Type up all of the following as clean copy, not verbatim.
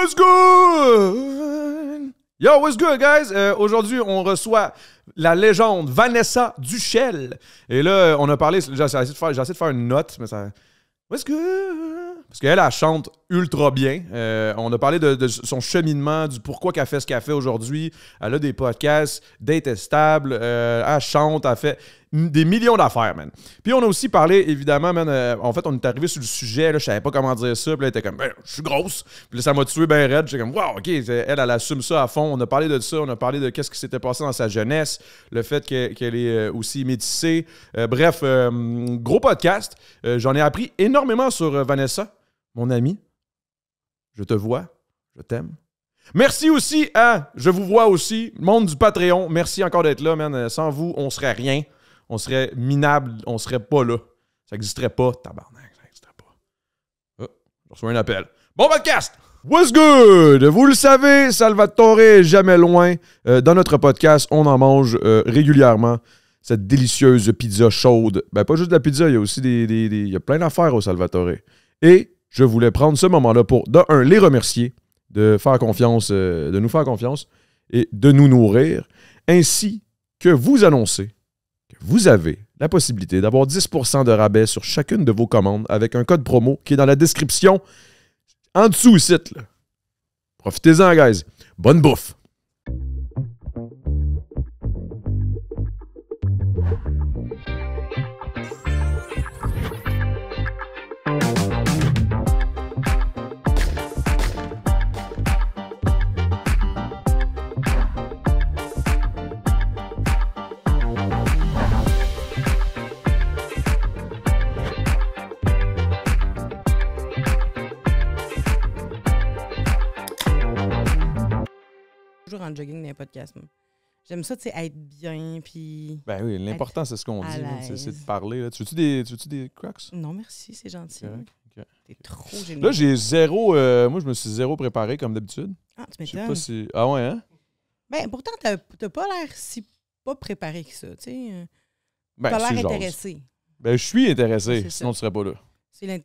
What's good? Yo, what's good, guys? Aujourd'hui, on reçoit la légende Vanessa Duchel. Et là, on a parlé, j'ai essayé de faire une note, mais ça... What's good? Parce qu'elle, elle chante ultra bien. On a parlé de son cheminement, du pourquoi qu'elle fait ce qu'elle fait aujourd'hui. Elle a des podcasts détestables. Elle chante, elle fait des millions d'affaires, man. Puis on a aussi parlé, évidemment, man, en fait, on est arrivé sur le sujet, là, je savais pas comment dire ça. Puis là, elle était comme, ben, je suis grosse. Puis là, ça m'a tué ben raide. J'étais comme, wow, OK, elle assume ça à fond. On a parlé de ça, on a parlé de qu'est-ce qui s'était passé dans sa jeunesse, le fait qu'elle est aussi métissée. Bref, gros podcast. J'en ai appris énormément sur Vanessa, mon ami. Je te vois, je t'aime. Merci aussi à Je vous vois aussi, monde du Patreon. Merci encore d'être là, man. Sans vous, on serait rien. On serait minable, on serait pas là. Ça n'existerait pas, tabarnak, ça n'existerait pas. Oh, je reçois un appel. Bon podcast! What's good? Vous le savez, Salvatore est jamais loin. Dans notre podcast, on en mange régulièrement. Cette délicieuse pizza chaude. Ben, pas juste de la pizza, il y a aussi il y a plein d'affaires au Salvatore. Et je voulais prendre ce moment-là pour, de un, les remercier, de faire confiance, de nous faire confiance et de nous nourrir, ainsi que vous annoncer que vous avez la possibilité d'avoir 10% de rabais sur chacune de vos commandes avec un code promo qui est dans la description en dessous ici. Là. Profitez-en, guys. Bonne bouffe! Toujours en jogging dans les podcasts. J'aime ça, tu sais, être bien, puis... Ben oui, l'important, c'est ce qu'on dit. C'est de parler. Là. Tu veux-tu des Crocs? Non, merci, c'est gentil. Okay. T'es trop génial. Là, j'ai zéro... moi, je me suis zéro préparé, comme d'habitude. Ah, tu Je sais m'étonnes. pas si... Ah ouais, hein? Ben, pourtant, t'as pas l'air si pas préparé que ça, tu sais. Ben, T'as c'est l'air genre. intéressé. Ben, je suis intéressé, C'est sinon ça. tu serais pas là.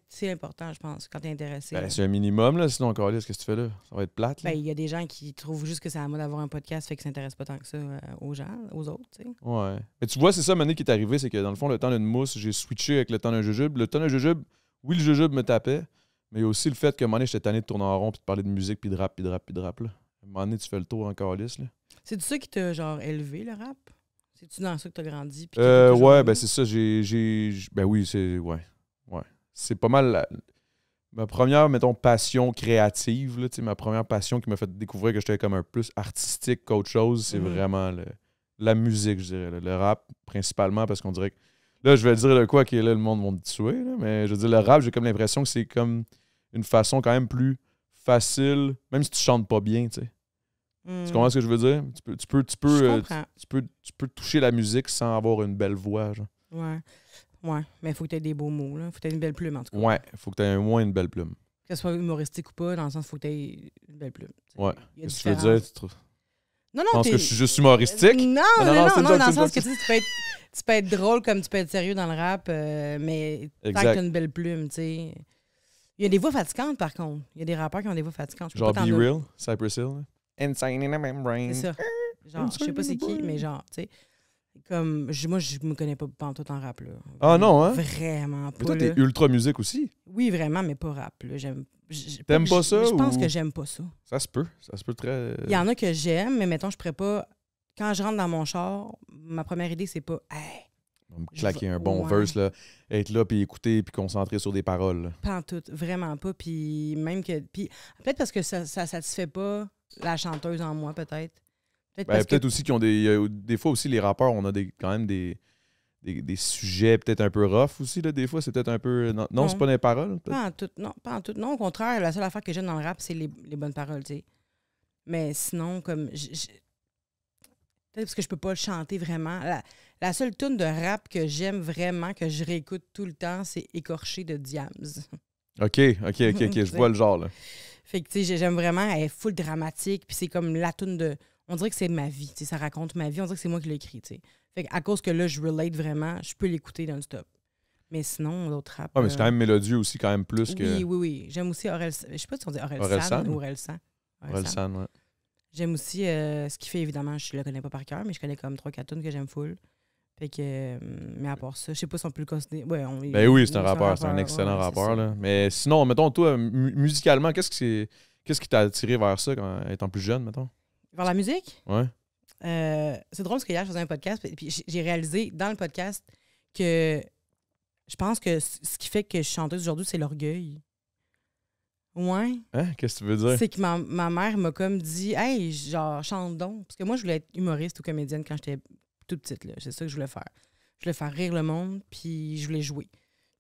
C'est l'important, je pense, quand t'es intéressé. Ben, c'est un minimum, là, sinon, encore, qu'est-ce que tu fais là? Ça va être plate, là. Ben, il y a des gens qui trouvent juste que c'est à moi d'avoir un podcast, fait qu'ils s'intéressent pas tant que ça aux gens, aux autres, tu sais. Ouais. Mais tu vois, c'est ça, Mané, qui est arrivé, c'est que dans le fond, le temps d'une mousse, j'ai switché avec le temps d'un jujube. Le temps d'un jujube, oui, le jujube me tapait, mais il y a aussi le fait que, à un moment donné, j'étais tanné de tourner en rond puis de parler de musique puis de rap, là. À un moment donné, tu fais le tour encore lisse, là. C'est-tu ça qui t'a, genre, élevé, le rap? C'est-tu dans ça que t'as grandi? Puis Ouais, ben c'est ça, ben oui, c'est... Ouais. C'est pas mal ma première, mettons, passion créative, là, ma première passion qui m'a fait découvrir que j'étais comme un plus artistique qu'autre chose, c'est vraiment la musique, je dirais. Là. Le rap, principalement, parce qu'on dirait que... Là, je vais dire de quoi que là, le monde va me tuer, là, mais je veux dire, le rap, j'ai comme l'impression que c'est comme une façon quand même plus facile, même si tu chantes pas bien, tu sais. Tu comprends ce que je veux dire? Tu peux toucher la musique sans avoir une belle voix, genre. Ouais, mais il faut que tu aies des beaux mots, là. Faut que tu aies une belle plume, en tout cas. Ouais, il faut que tu aies au moins une belle plume. Que ce soit humoristique ou pas, dans le sens, il faut que tu aies une belle plume. Ouais. Qu'est-ce que tu veux dire? Non, tu penses que je suis juste humoristique? Non, dans le sens que tu peux être drôle comme tu peux être sérieux dans le rap, mais tant que tu as une belle plume, tu sais. Il y a des voix fatigantes, par contre. Il y a des rappeurs qui ont des voix fatigantes. Genre Be Real, Cypress Hill. Insane in a membrane. C'est ça. Genre, je sais pas c'est qui, mais genre, tu sais. Comme, moi, je me connais pas pantoute en rap, là. Ah non, hein? Vraiment pas. Mais toi, t'es ultra musique aussi. Oui, vraiment, mais pas rap, là. T'aimes pas ça? Je pense que j'aime pas ça. Ça se peut très... Il y en a que j'aime, mais mettons, je pourrais pas... Quand je rentre dans mon char, ma première idée, c'est pas... Hey, on va me claquer un bon verse, là. Être là, puis écouter, puis concentrer sur des paroles. Là. Pantoute, vraiment pas. Puis même que... Puis peut-être parce que ça satisfait pas la chanteuse en moi, peut-être. Peut-être aussi qu'ils ont des fois aussi, les rappeurs, on a quand même des sujets peut-être un peu rough aussi, là, des fois. C'est peut-être un peu... Non, c'est pas des paroles? Pas en tout, non, au contraire, la seule affaire que j'aime dans le rap, c'est les bonnes paroles, tu sais. Mais sinon, comme... Peut-être parce que je peux pas le chanter vraiment. La seule tune de rap que j'aime vraiment, que je réécoute tout le temps, c'est Écorché de Diams. OK, je vois le genre, là. Fait que, tu sais, j'aime vraiment, elle est full dramatique, puis c'est comme la tune de... On dirait que c'est ma vie, tu sais, ça raconte ma vie, on dirait que c'est moi qui l'ai écrit, tu sais. Fait qu'à cause que là, je relate vraiment, je peux l'écouter non-stop. Mais sinon, l'autre rap... mais c'est quand même mélodieux aussi, quand même plus que... Oui. J'aime aussi Orelsan. Je sais pas si on dit Orelsan ou Orelsan. Orelsan, ouais. J'aime aussi ce qu'il fait, évidemment. Je le connais pas par cœur, mais je connais comme 3-4 tunes que j'aime full. Fait que, mais à part ça, je sais pas si on peut le considérer. Ouais, ben oui, c'est un rappeur, c'est un excellent rappeur. Là. Mais sinon, mettons, toi, musicalement, qu'est-ce qui t'a attiré vers ça quand étant plus jeune, mettons? Vers la musique? Ouais. C'est drôle parce que hier, je faisais un podcast, puis j'ai réalisé dans le podcast que je pense que ce qui fait que je suis chanteuse aujourd'hui, c'est l'orgueil. Ouais. Hein? Qu'est-ce que tu veux dire? C'est que ma mère m'a comme dit « Hey, genre, chante donc. » Parce que moi, je voulais être humoriste ou comédienne quand j'étais toute petite. Là. C'est ça que je voulais faire. Je voulais faire rire le monde, puis je voulais jouer.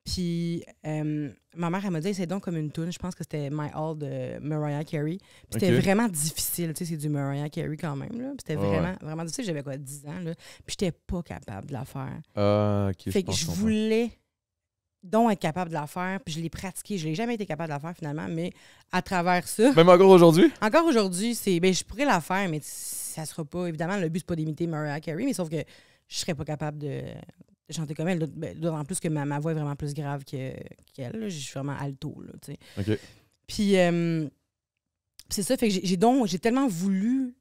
Puis ma mère, elle m'a dit « C'est donc comme une toune. » Je pense que c'était My All de Mariah Carey. Puis c'était vraiment difficile. Tu sais, c'est du Mariah Carey quand même. Là. Puis c'était vraiment difficile. J'avais quoi, 10 ans. Là. Puis j'étais pas capable de la faire. OK, fait que je voulais donc être capable de la faire, puis je l'ai pratiqué. Je n'ai jamais été capable de la faire, finalement, mais à travers ça... Même encore aujourd'hui? Encore aujourd'hui, c'est... Ben, je pourrais la faire, mais ça sera pas... Évidemment, le but, c'est pas d'imiter Mariah Carey, mais sauf que je serais pas capable de chanter comme elle. D'autant plus que ma voix est vraiment plus grave qu'elle. Je suis vraiment alto, là, tu sais. OK. Puis, c'est ça, fait que j'ai tellement voulu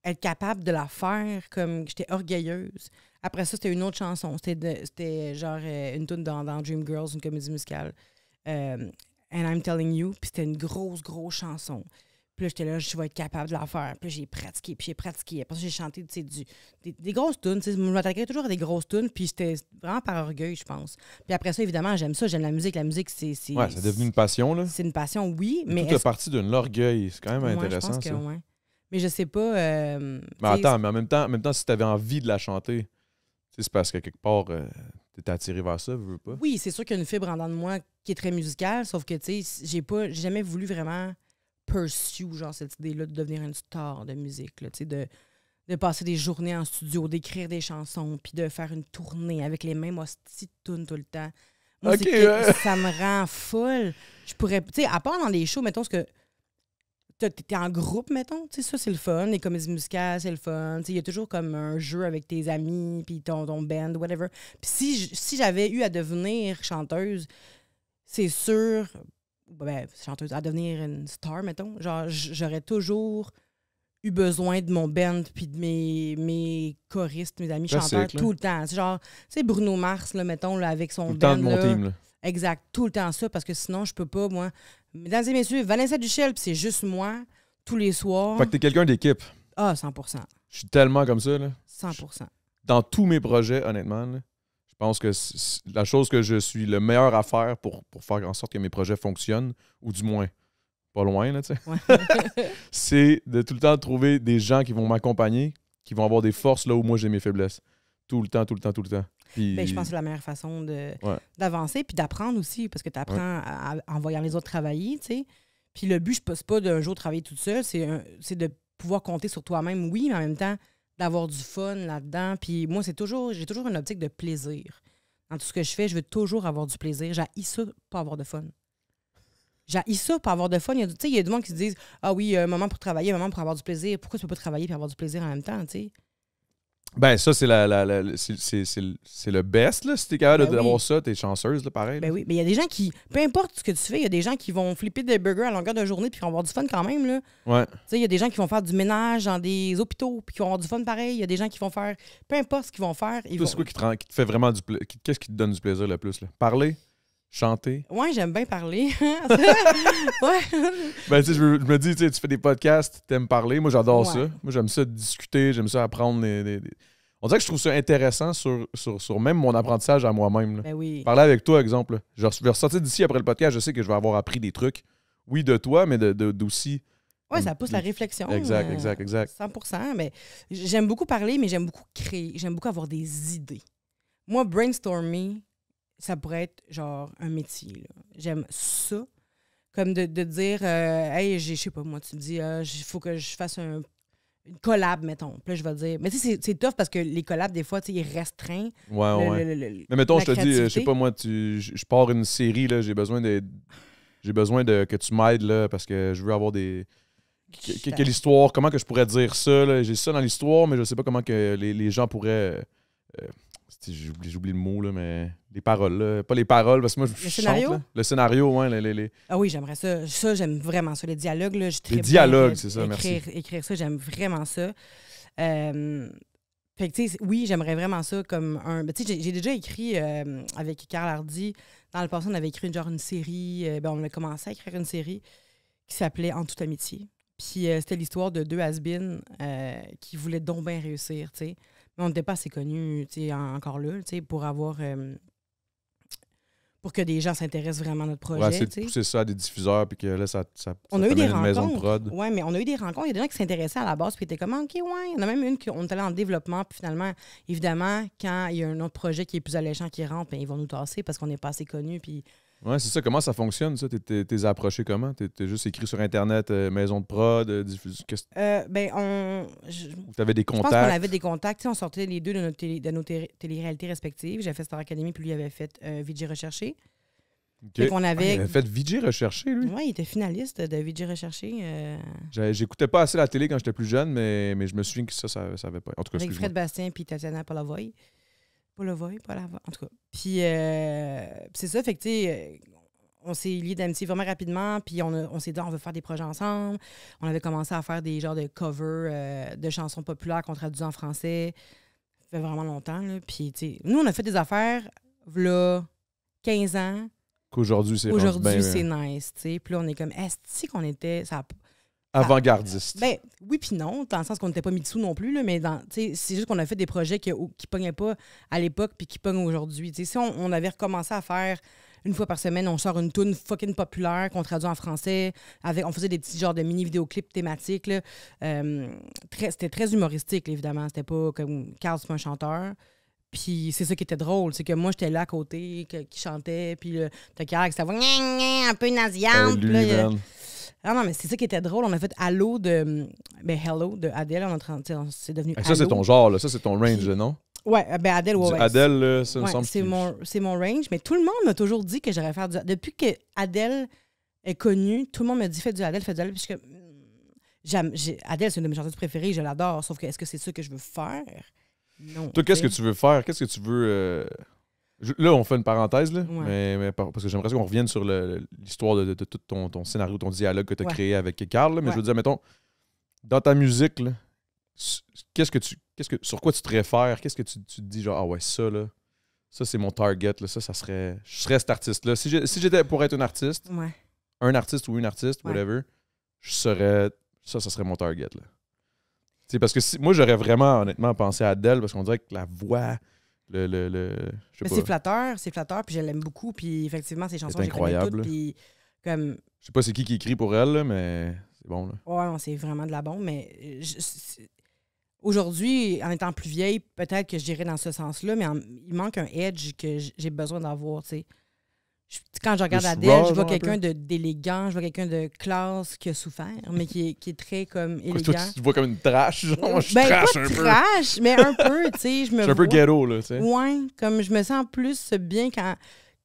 être capable de la faire, comme j'étais orgueilleuse. Après ça, c'était une autre chanson. C'était genre une tune dans Dreamgirls, une comédie musicale. And I'm Telling You. Puis c'était une grosse chanson. Puis là, j'étais là, je vais être capable de la faire. Puis là, j'ai pratiqué. Après ça, j'ai chanté des grosses tunes. Je m'attaquais toujours à des grosses tunes. Puis c'était vraiment par orgueil, je pense. Puis après ça, évidemment, j'aime ça. J'aime la musique. La musique, c'est... Ouais, c'est devenu une passion, là. C'est une passion, oui. Mais tout est parti d'un orgueil. C'est quand même intéressant, je pense que, ça. ouais. Mais je sais pas... mais attends, mais en même temps, si tu avais envie de la chanter, c'est parce que quelque part, tu étais attiré vers ça, veux pas? Oui, c'est sûr qu'il y a une fibre en dedans de moi qui est très musicale, sauf que, tu sais, j'ai jamais voulu vraiment pursue, genre, cette idée-là de devenir une star de musique, là, tu sais, de passer des journées en studio, d'écrire des chansons, puis de faire une tournée avec les mêmes hosties de tunes tout le temps. Moi, ça me rend folle. Je pourrais, tu sais, à part dans les shows, mettons, parce que t'es en groupe, mettons. Tu sais, ça, c'est le fun. Les comédies musicales, c'est le fun. Il y a toujours comme un jeu avec tes amis, puis ton band, whatever. Puis si j'avais eu à devenir chanteuse, c'est sûr, chanteuse, à devenir une star, mettons, genre, j'aurais toujours eu besoin de mon band, puis de mes choristes, mes amis chanteurs, tout le temps. C'est genre, tu sais, Bruno Mars, là, mettons, là, avec son band. Tout le temps de mon team, là. Exact, tout le temps ça, parce que sinon, je peux pas, moi. Mesdames et messieurs, Vanessa Duchel, puis c'est juste moi, tous les soirs. Fait que t'es quelqu'un d'équipe. Ah, 100%. Je suis tellement comme ça, là. 100%. Dans tous mes projets, honnêtement, là, je pense que la chose que je suis le meilleur à faire pour faire en sorte que mes projets fonctionnent, ou du moins, pas loin, là, tu sais, c'est de tout le temps trouver des gens qui vont m'accompagner, qui vont avoir des forces là où moi j'ai mes faiblesses. Tout le temps. Puis... Ben, je pense que c'est la meilleure façon d'avancer puis d'apprendre aussi, parce que tu apprends en voyant les autres travailler, tu sais. Puis le but, c'est pas d'un jour travailler toute seule, c'est de pouvoir compter sur toi-même, oui, mais en même temps, d'avoir du fun là-dedans. Puis moi, j'ai toujours une optique de plaisir. Dans tout ce que je fais, je veux toujours avoir du plaisir. J'haïs ça, pas avoir de fun. J'haïs ça, pas avoir de fun. Il y a du monde qui se disent « Ah oui, un moment pour travailler, un moment pour avoir du plaisir. » Pourquoi tu peux pas travailler et avoir du plaisir en même temps, tu sais? Ben, ça, c'est c'est le best, là. Si t'es capable d'avoir ça, t'es chanceuse, là, pareil. Ben oui, mais il y a des gens qui, peu importe ce que tu fais, il y a des gens qui vont flipper des burgers à longueur de journée puis qui vont avoir du fun quand même, là. Ouais. Tu sais, il y a des gens qui vont faire du ménage dans des hôpitaux puis qui vont avoir du fun pareil. Il y a des gens qui vont faire, peu importe ce qu'ils vont faire. C'est quoi qui te fait vraiment du plaisir? Qu'est-ce qui te donne du plaisir le plus, là? Parler? Chanter? Ouais, j'aime bien parler. Ouais. Ben, tu sais, je me dis, tu fais des podcasts, t'aimes parler. Moi, j'adore ça. Moi, j'aime ça discuter, j'aime ça apprendre On dirait que je trouve ça intéressant sur même mon apprentissage à moi-même. Ben oui. Parler avec toi, exemple. Je vais ressortir d'ici après le podcast, je sais que je vais avoir appris des trucs. Oui, de toi, mais d'aussi. Oui, ça pousse la réflexion. Exact. 100%. Mais j'aime beaucoup parler, mais j'aime beaucoup créer. J'aime beaucoup avoir des idées. Moi, brainstormer, ça pourrait être genre un métier, là. J'aime ça. Comme de dire, hey, je sais pas, moi, tu me dis, il faut que je fasse une collab, mettons. Puis là, je vais dire... Mais tu sais, c'est tough parce que les collabs, des fois, tu sais, ils restreignent. Ouais. Mais mettons, je te dis, je sais pas, moi, je pars une série, là, j'ai besoin de que tu m'aides, là, parce que je veux avoir des... Quelle histoire, comment que je pourrais dire ça, là? J'ai ça dans l'histoire, mais je sais pas comment que les gens pourraient... J'oublie le mot, là, mais les paroles, là. Pas les paroles, parce que moi, je chante. Scénario? Là. Le scénario, ouais. Ah oui, j'aimerais ça. Ça, j'aime vraiment ça. Les dialogues, là, Les dialogues, c'est ça, merci. Écrire ça, j'aime vraiment ça. Fait que, tu sais, oui, j'aimerais vraiment ça comme un... Tu sais, j'ai déjà écrit avec Carl Hardy. Dans le passé, on avait écrit une série. On a commencé à écrire une série qui s'appelait En toute amitié. Puis c'était l'histoire de deux has-beens qui voulaient donc bien réussir, tu sais. Mais on n'était pas assez connus, tu sais, encore là, tu sais, pour avoir... pour que des gens s'intéressent vraiment à notre projet. Ouais, c'est de pousser ça à des diffuseurs, puis que là, ça on a eu des rencontres. Une maison de prod. Oui, mais on a eu des rencontres. Il y a des gens qui s'intéressaient à la base, puis étaient comme, OK, ouais. Il y en a même une qu'on est allé en développement, puis finalement, évidemment, quand il y a un autre projet qui est plus alléchant qui rentre, bien, ils vont nous tasser parce qu'on n'est pas assez connus, puis... Ouais, c'est ça. Comment ça fonctionne, ça? T'es approché comment? T'es juste écrit sur Internet, maison de prod, diffuse... T'avais des contacts? Je pense qu'on avait des contacts. T'sais, on sortait les deux de nos télé-réalités respectives. J'avais fait Star Academy, puis lui avait fait VJ Recherché. Okay. On avait... il avait fait VJ Recherché, lui? Oui, il était finaliste de VJ Recherché. J'écoutais pas assez la télé quand j'étais plus jeune, mais je me souviens que ça avait pas... En tout cas, avec Fred Bastien puis Tatiana Polavoy. En tout cas. Puis c'est ça, fait que tu sais, on s'est liés d'amitié vraiment rapidement, puis on s'est dit on veut faire des projets ensemble. On avait commencé à faire des genres de covers de chansons populaires qu'on traduit en français. Ça fait vraiment longtemps, là. Puis tu sais, nous, on a fait des affaires, là, 15 ans. Qu'aujourd'hui, c'est nice, tu sais. Puis là, on est comme, est-ce qu'on était... avant-gardiste. Ben, oui puis non, dans le sens qu'on n'était pas mis dessous non plus, là, mais c'est juste qu'on a fait des projets qui pognaient pas à l'époque puis qui pognent aujourd'hui. Si on avait recommencé à faire une fois par semaine, on sort une toune fucking populaire qu'on traduit en français, on faisait des petits genres de mini-vidéoclips thématiques. Là, c'était très humoristique, là, évidemment. C'était pas comme Carl, c'est pas un chanteur. Puis c'est ça qui était drôle, c'est que moi, j'étais là à côté, qui chantait, puis t'as Carl qui s'avoue un peu nauséante. Non, mais c'est ça qui était drôle. On a fait Hello de Adele. C'est devenu ça, c'est ton genre, là. Ça, c'est ton range, là, non? Ouais, ben Adele, ouais. Adele, là, ça me semble... C'est mon range. Mais tout le monde m'a toujours dit que j'aurais faire du... Depuis que Adele est connue, tout le monde me dit fais du Adele. Puis Adele, c'est une de mes chanteuses préférées. Je l'adore. Sauf que est-ce que c'est ça que je veux faire? Non. Toi, qu'est-ce que tu veux faire? Qu'est-ce que tu veux... Là, on fait une parenthèse, là, ouais. mais parce que j'aimerais qu'on revienne sur l'histoire de tout ton scénario, ton dialogue que tu as créé avec Carl. Là, mais je veux dire, mettons, dans ta musique, là, sur quoi tu te réfères? Qu'est-ce que tu te dis, genre, ah ouais, ça, là, ça, c'est mon target, là, je serais cet artiste-là. Si j'étais pour être un artiste ou une artiste, whatever, ça serait mon target, là. T'sais, parce que moi, j'aurais vraiment, honnêtement, pensé à Adele, parce qu'on dirait que la voix... c'est flatteur, puis je l'aime beaucoup, puis effectivement, ses chansons, c'est incroyable. Puis comme... Je sais pas c'est qui écrit pour elle, là, mais c'est bon. Là. Ouais, c'est vraiment de la bombe, mais aujourd'hui, en étant plus vieille, peut-être que je dirais dans ce sens-là, mais il manque un edge que j'ai besoin d'avoir, tu sais. Quand je regarde Adele, je vois quelqu'un d'élégant, je vois quelqu'un de classe qui a souffert, mais qui est très comme élégant. Tu vois comme une trash, genre, moi, je trash trash un peu. Trash, mais un peu, tu sais. Je suis un peu ghetto, là, tu sais. Ouais, comme je me sens plus bien quand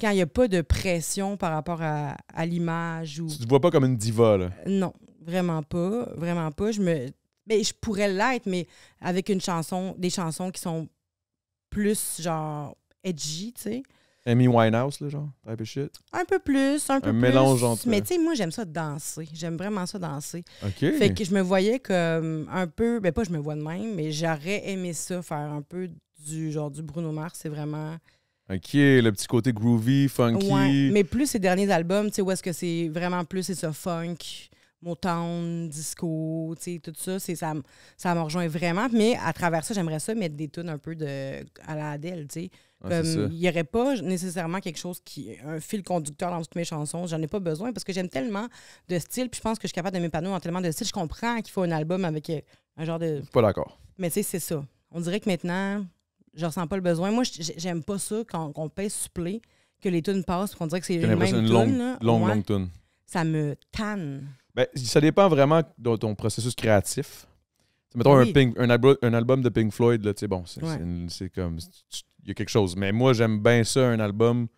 il n'y a pas de pression par rapport à l'image. Ou... Tu te vois pas comme une diva, là? Non, vraiment pas. Vraiment pas. Je pourrais l'être, mais avec des chansons qui sont plus, genre, edgy, tu sais. Amy Winehouse, là, genre, type of shit. Un peu plus. Un mélange entre... Mais tu sais, moi, j'aime ça danser. J'aime vraiment ça danser. OK. Fait que je me voyais comme un peu... Ben pas je me vois de même, mais j'aurais aimé ça, faire un peu du Bruno Mars. C'est vraiment... OK, le petit côté groovy, funky. Ouais, mais plus ces derniers albums, tu sais, où est-ce que c'est vraiment plus, c'est ça, funk, Motown, disco, tu sais, tout ça, ça me rejoint vraiment. Mais à travers ça, j'aimerais ça mettre des tunes un peu à la Adele, tu sais. Il n'y aurait pas nécessairement quelque chose un fil conducteur dans toutes mes chansons. J'en ai pas besoin parce que j'aime tellement de style. Puis je pense que je suis capable de m'épanouir dans tellement de styles. Je comprends qu'il faut un album avec un genre de... Pas d'accord. Mais tu sais, c'est ça. On dirait que maintenant, je ressens pas le besoin. Moi, j'aime pas ça quand on pèse supplé, que les tunes passent, qu'on dirait que c'est une même tune. Longue tune. Ça me tanne. Ben, ça dépend vraiment de ton processus créatif. Mettons un album de Pink Floyd, là, bon, c'est comme... Il y a quelque chose. Mais moi, j'aime bien ça, un album. Tu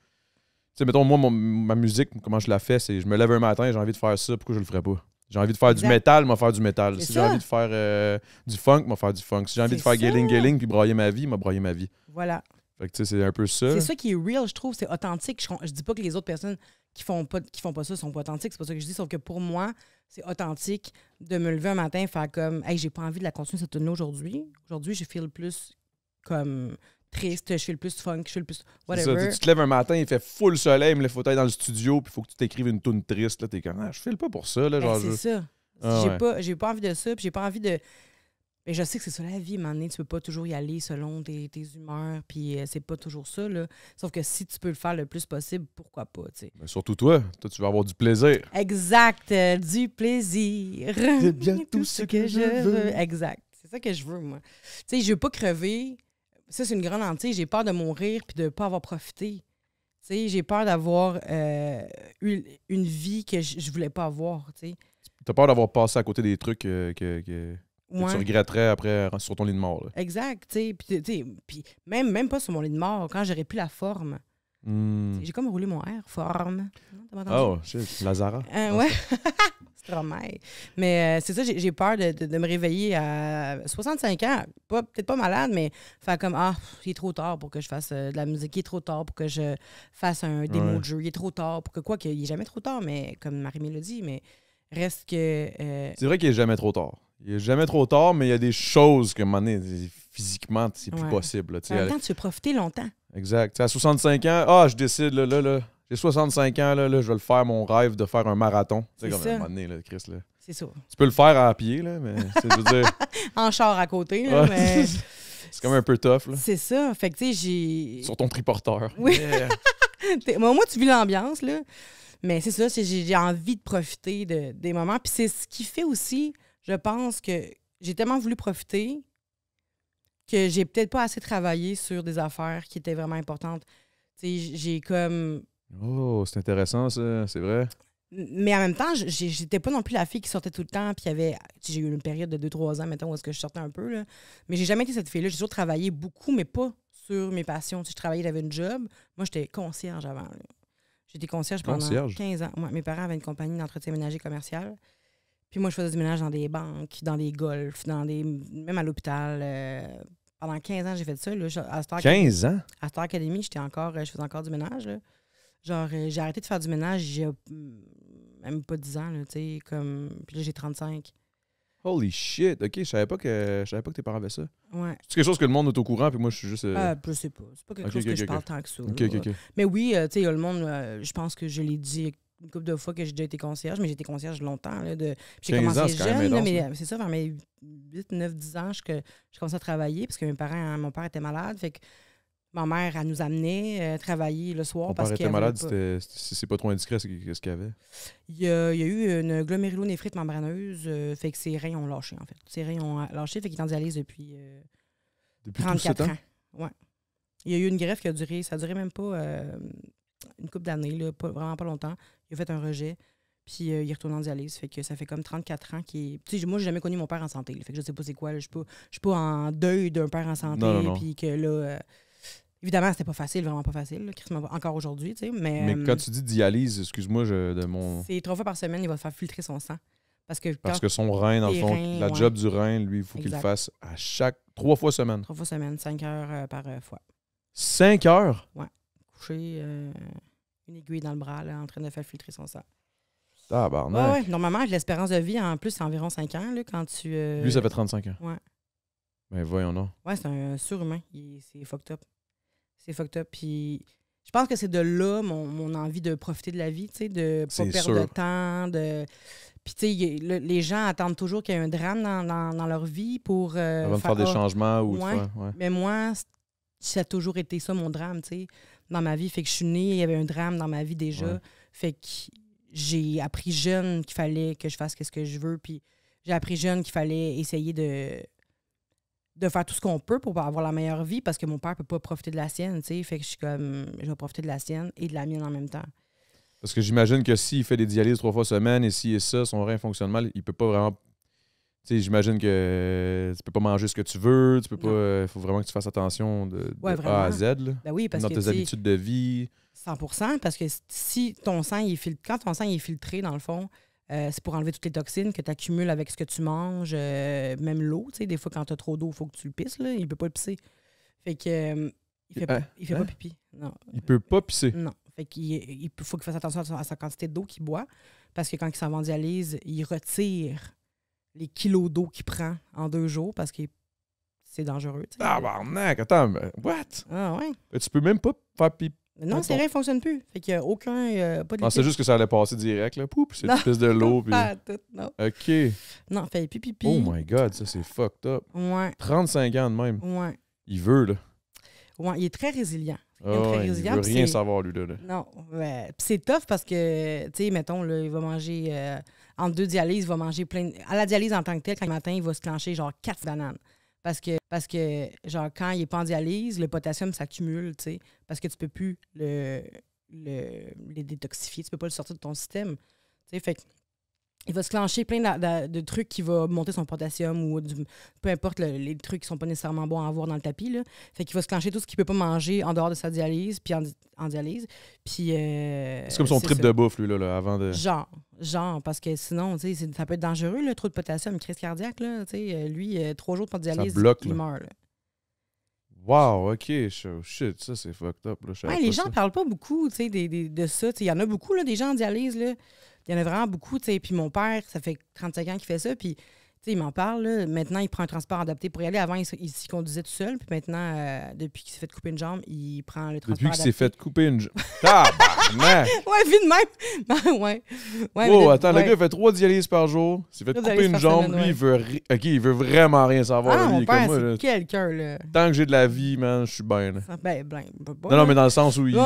sais, mettons, moi, ma musique, comment je la fais, c'est je me lève un matin, j'ai envie de faire ça, pourquoi je le ferais pas? J'ai envie de faire du métal, moi faire du métal. Si j'ai envie de faire du funk, moi faire du funk. Si j'ai envie de faire gailing puis broyer ma vie, moi broyer ma vie. Voilà. Fait que, tu sais, c'est un peu ça. C'est ça qui est real, je trouve. C'est authentique. Je dis pas que les autres personnes qui font pas ça sont pas authentiques. C'est pas ça que je dis. Sauf que pour moi, c'est authentique de me lever un matin et faire comme, hey, j'ai pas envie de la continuer cette tune aujourd'hui. Aujourd'hui, je feel plus comme triste, je feel plus funk, je feel plus whatever. Ça, tu te lèves un matin, il fait full soleil, mais il faut aller dans le studio, puis il faut que tu t'écrives une tune triste. Là, t'es comme, je file pas pour ça. Là, genre, c'est ça. J'ai pas envie de ça, puis j'ai pas envie de. Mais je sais que c'est ça la vie, à un moment donné, tu peux pas toujours y aller selon tes humeurs, puis c'est pas toujours ça, là. Sauf que si tu peux le faire le plus possible, pourquoi pas, tu sais. Ben, surtout toi, tu vas avoir du plaisir. Exact, du plaisir. C'est bien tout ce que je veux. Exact, c'est ça que je veux, moi. Tu sais, je veux pas crever. Ça, c'est une grande hantise. J'ai peur de mourir puis de pas avoir profité. Tu sais, j'ai peur d'avoir eu une vie que je voulais pas avoir, tu sais. T'as peur d'avoir passé à côté des trucs que tu Ouais. regretterais après sur ton lit de mort. Là. Exact, tu sais. Puis même pas sur mon lit de mort, quand j'aurais plus la forme. J'ai comme roulé mon R, forme. Non, t'as pas entendu? Oh, shit, Lazara. Ouais. C'est trop mal. Mais c'est ça, j'ai peur de me réveiller à 65 ans. Peut-être pas malade, mais faire comme, il est trop tard pour que je fasse de la musique. Il est trop tard pour que je fasse un démo de jeu. Il est trop tard pour que quoi, qu'il est jamais trop tard, mais comme Marie-Mélodie, mais reste que... C'est vrai qu'il est jamais trop tard. Il est jamais trop tard, mais il y a des choses que, à un moment donné, physiquement, c'est plus possible. Là, en même temps, tu veux profiter longtemps. Exact. T'sais, à 65 ans, je décide, là, j'ai 65 ans, là, je vais le faire, mon rêve de faire un marathon. C'est comme ça. à un moment donné, là, Chris. Là. C'est ça. Tu peux le faire à pied, là, mais je veux dire... En char à côté, là, mais... C'est comme un peu tough, là. C'est ça. Fait que, tu sais, j'ai... Sur ton triporteur. Oui. Yeah. Moi, tu vis l'ambiance, là. Mais c'est ça, j'ai envie de profiter des moments. Puis c'est ce qui fait aussi, je pense, que j'ai tellement voulu profiter que j'ai peut-être pas assez travaillé sur des affaires qui étaient vraiment importantes. Tu sais, j'ai comme... Oh, c'est intéressant, ça. C'est vrai. Mais en même temps, j'étais pas non plus la fille qui sortait tout le temps. Puis j'ai eu une période de 2-3 ans, mettons, où est-ce que je sortais un peu. Là. Mais j'ai jamais été cette fille-là. J'ai toujours travaillé beaucoup, mais pas sur mes passions. Tu sais, je travaillais, j'avais une job. Moi, j'étais concierge avant. Là. J'étais concierge pendant 15 ans. Ouais, mes parents avaient une compagnie d'entretien ménager commercial. Puis moi, je faisais du ménage dans des banques, dans des golfs, même à l'hôpital. Pendant 15 ans, j'ai fait ça. Là, à Star 15 ans? À Star Academy, je faisais encore du ménage. Là. Genre, j'ai arrêté de faire du ménage il y a même pas 10 ans, là, tu sais, comme... Puis là, j'ai 35. Holy shit! OK, je savais pas que tes parents avaient ça. Ouais. C'est quelque chose que le monde est au courant, puis moi, je suis juste... Je sais pas. C'est pas quelque chose que je parle tant que ça. OK. Mais oui, tu sais, il y a le monde... je pense que je l'ai dit une couple de fois que j'ai déjà été concierge, mais j'ai été concierge longtemps. Là, j'ai commencé jeune, là, mais c'est ça, vers mes 8, 9, 10 ans, je commençais à travailler, parce que mon père était malade, fait que ma mère, elle nous amenait travailler le soir. Ton parce père qu'elle était malade, pas... c'est pas trop indiscret, qu'est-ce qu'il y avait? Il y a eu une glomérulonéphrite membraneuse, fait que ses reins ont lâché, en fait. Ses reins ont lâché, fait qu'il est en dialyse depuis 34 ans. Ouais. Il y a eu une greffe qui a duré, ça a duré même pas une couple d'années, là, vraiment pas longtemps. Il a fait un rejet, puis il est retourné en dialyse, fait que ça fait comme 34 ans qu'il est... Tu sais, moi, j'ai jamais connu mon père en santé, là, fait que je sais pas c'est quoi, je suis pas en deuil d'un père en santé, puis que là... Évidemment, c'était pas facile, vraiment pas facile, encore aujourd'hui, tu sais, mais quand tu dis dialyse, excuse-moi, de mon... C'est 3 fois par semaine, il va faire filtrer son sang. Parce que son rein, dans le fond, la job du rein, lui, il faut qu'il le fasse à 3 fois semaine. 3 fois semaine, 5 heures par fois. 5 heures? Ouais. Couché, une aiguille dans le bras, là, en train de faire filtrer son sang. Tabarnak. Ouais. Normalement, l'espérance de vie, en plus, c'est environ 5 ans, là, quand tu... Lui, ça fait 35 ans. Ouais. Ben, voyons donc. Ouais, c'est un surhumain. C'est fucked up. C'est fucked up. Puis je pense que c'est de là mon envie de profiter de la vie, tu sais, de pas perdre de temps, Puis, tu sais, les gens attendent toujours qu'il y ait un drame dans leur vie pour... Avant de faire des changements ou... Ouais. Mais moi, ça a toujours été ça, mon drame, tu sais, dans ma vie. Fait que je suis née, il y avait un drame dans ma vie déjà. Ouais. Fait que j'ai appris jeune qu'il fallait que je fasse ce que je veux. Puis j'ai appris jeune qu'il fallait essayer de faire tout ce qu'on peut pour avoir la meilleure vie parce que mon père peut pas profiter de la sienne, tu sais. Fait que je suis comme, je vais profiter de la sienne et de la mienne en même temps. Parce que j'imagine que s'il fait des dialyses 3 fois semaine et si et ça, son rein fonctionne mal, il peut pas vraiment... Tu sais, j'imagine que tu peux pas manger ce que tu veux, tu peux pas... Il faut vraiment que tu fasses attention de A à Z, là. Ben oui, parce dans que tes habitudes de vie. 100%, parce que si ton sang, quand ton sang est filtré, dans le fond, c'est pour enlever toutes les toxines que tu accumules avec ce que tu manges, même l'eau, tu sais. Des fois, quand tu as trop d'eau, il faut que tu le pisses, là. Il peut pas le pisser. Fait que Il fait pas pipi. Non. Il peut pas pisser. Non. Fait qu'il faut qu'il fasse attention à sa quantité d'eau qu'il boit. Parce que quand il s'en va en dialyse, il retire les kilos d'eau qu'il prend en 2 jours parce que c'est dangereux. Ah, barnac, attends, mais what? Ah ouais. Tu peux même pas faire pipi. Non, c'est rien, il ne fonctionne plus. Fait qu'il n'y a aucun. Pas de c'est juste que ça allait passer direct, là. Poup, c'est une piste de l'eau. Puis... Pas tout, non. OK. Non, fait pipi. Oh my God, ça, c'est fucked up. Ouais. 35 ans de même. Ouais. Il veut, là. Ouais, il est très résilient. Il veut rien savoir, lui, là. Non. Ouais. Puis c'est tough parce que, tu sais, mettons, là, il va manger... entre 2 dialyses, il va manger plein... À la dialyse en tant que tel, quand le matin, il va se clencher genre 4 bananes. Parce que, genre, quand il n'est pas en dialyse, le potassium s'accumule, tu sais, parce que tu peux plus les détoxifier, tu peux pas le sortir de ton système. Tu sais, fait il va se clencher plein de trucs qui vont monter son potassium ou peu importe les trucs qui sont pas nécessairement bons à avoir dans le tapis, là. Fait qu'il va se clencher tout ce qu'il peut pas manger en dehors de sa dialyse, puis en dialyse. Puis... c'est comme son trip de bouffe, lui, là, avant de... Genre, parce que sinon, tu sais, ça peut être dangereux, le trop de potassium, une crise cardiaque, là, tu sais. Lui, 3 jours de pas de dialyse, il meurt, là. Wow, OK, shit, ça, c'est fucked up, là. Ouais, les gens parlent pas beaucoup, tu sais, de ça. Il y en a beaucoup, là, des gens en dialyse, là. Il y en a vraiment beaucoup, tu sais. Puis mon père, ça fait 35 ans qu'il fait ça, puis... il m'en parle. Là. Maintenant, il prend un transport adapté pour y aller. Avant, il s'y conduisait tout seul. Puis maintenant, depuis qu'il s'est fait couper une jambe, il prend le transport adapté. Depuis qu'il s'est fait couper une jambe. Ah, bah, ouais, vu de même. ouais. Attends, le gars, il fait 3 dialyses par jour. Il s'est fait couper une jambe. Lui, il veut vraiment rien savoir. Mon père, comme moi, c'est quelqu'un, là. Tant que j'ai de la vie, man, je suis bien. Non, mais dans le sens où il...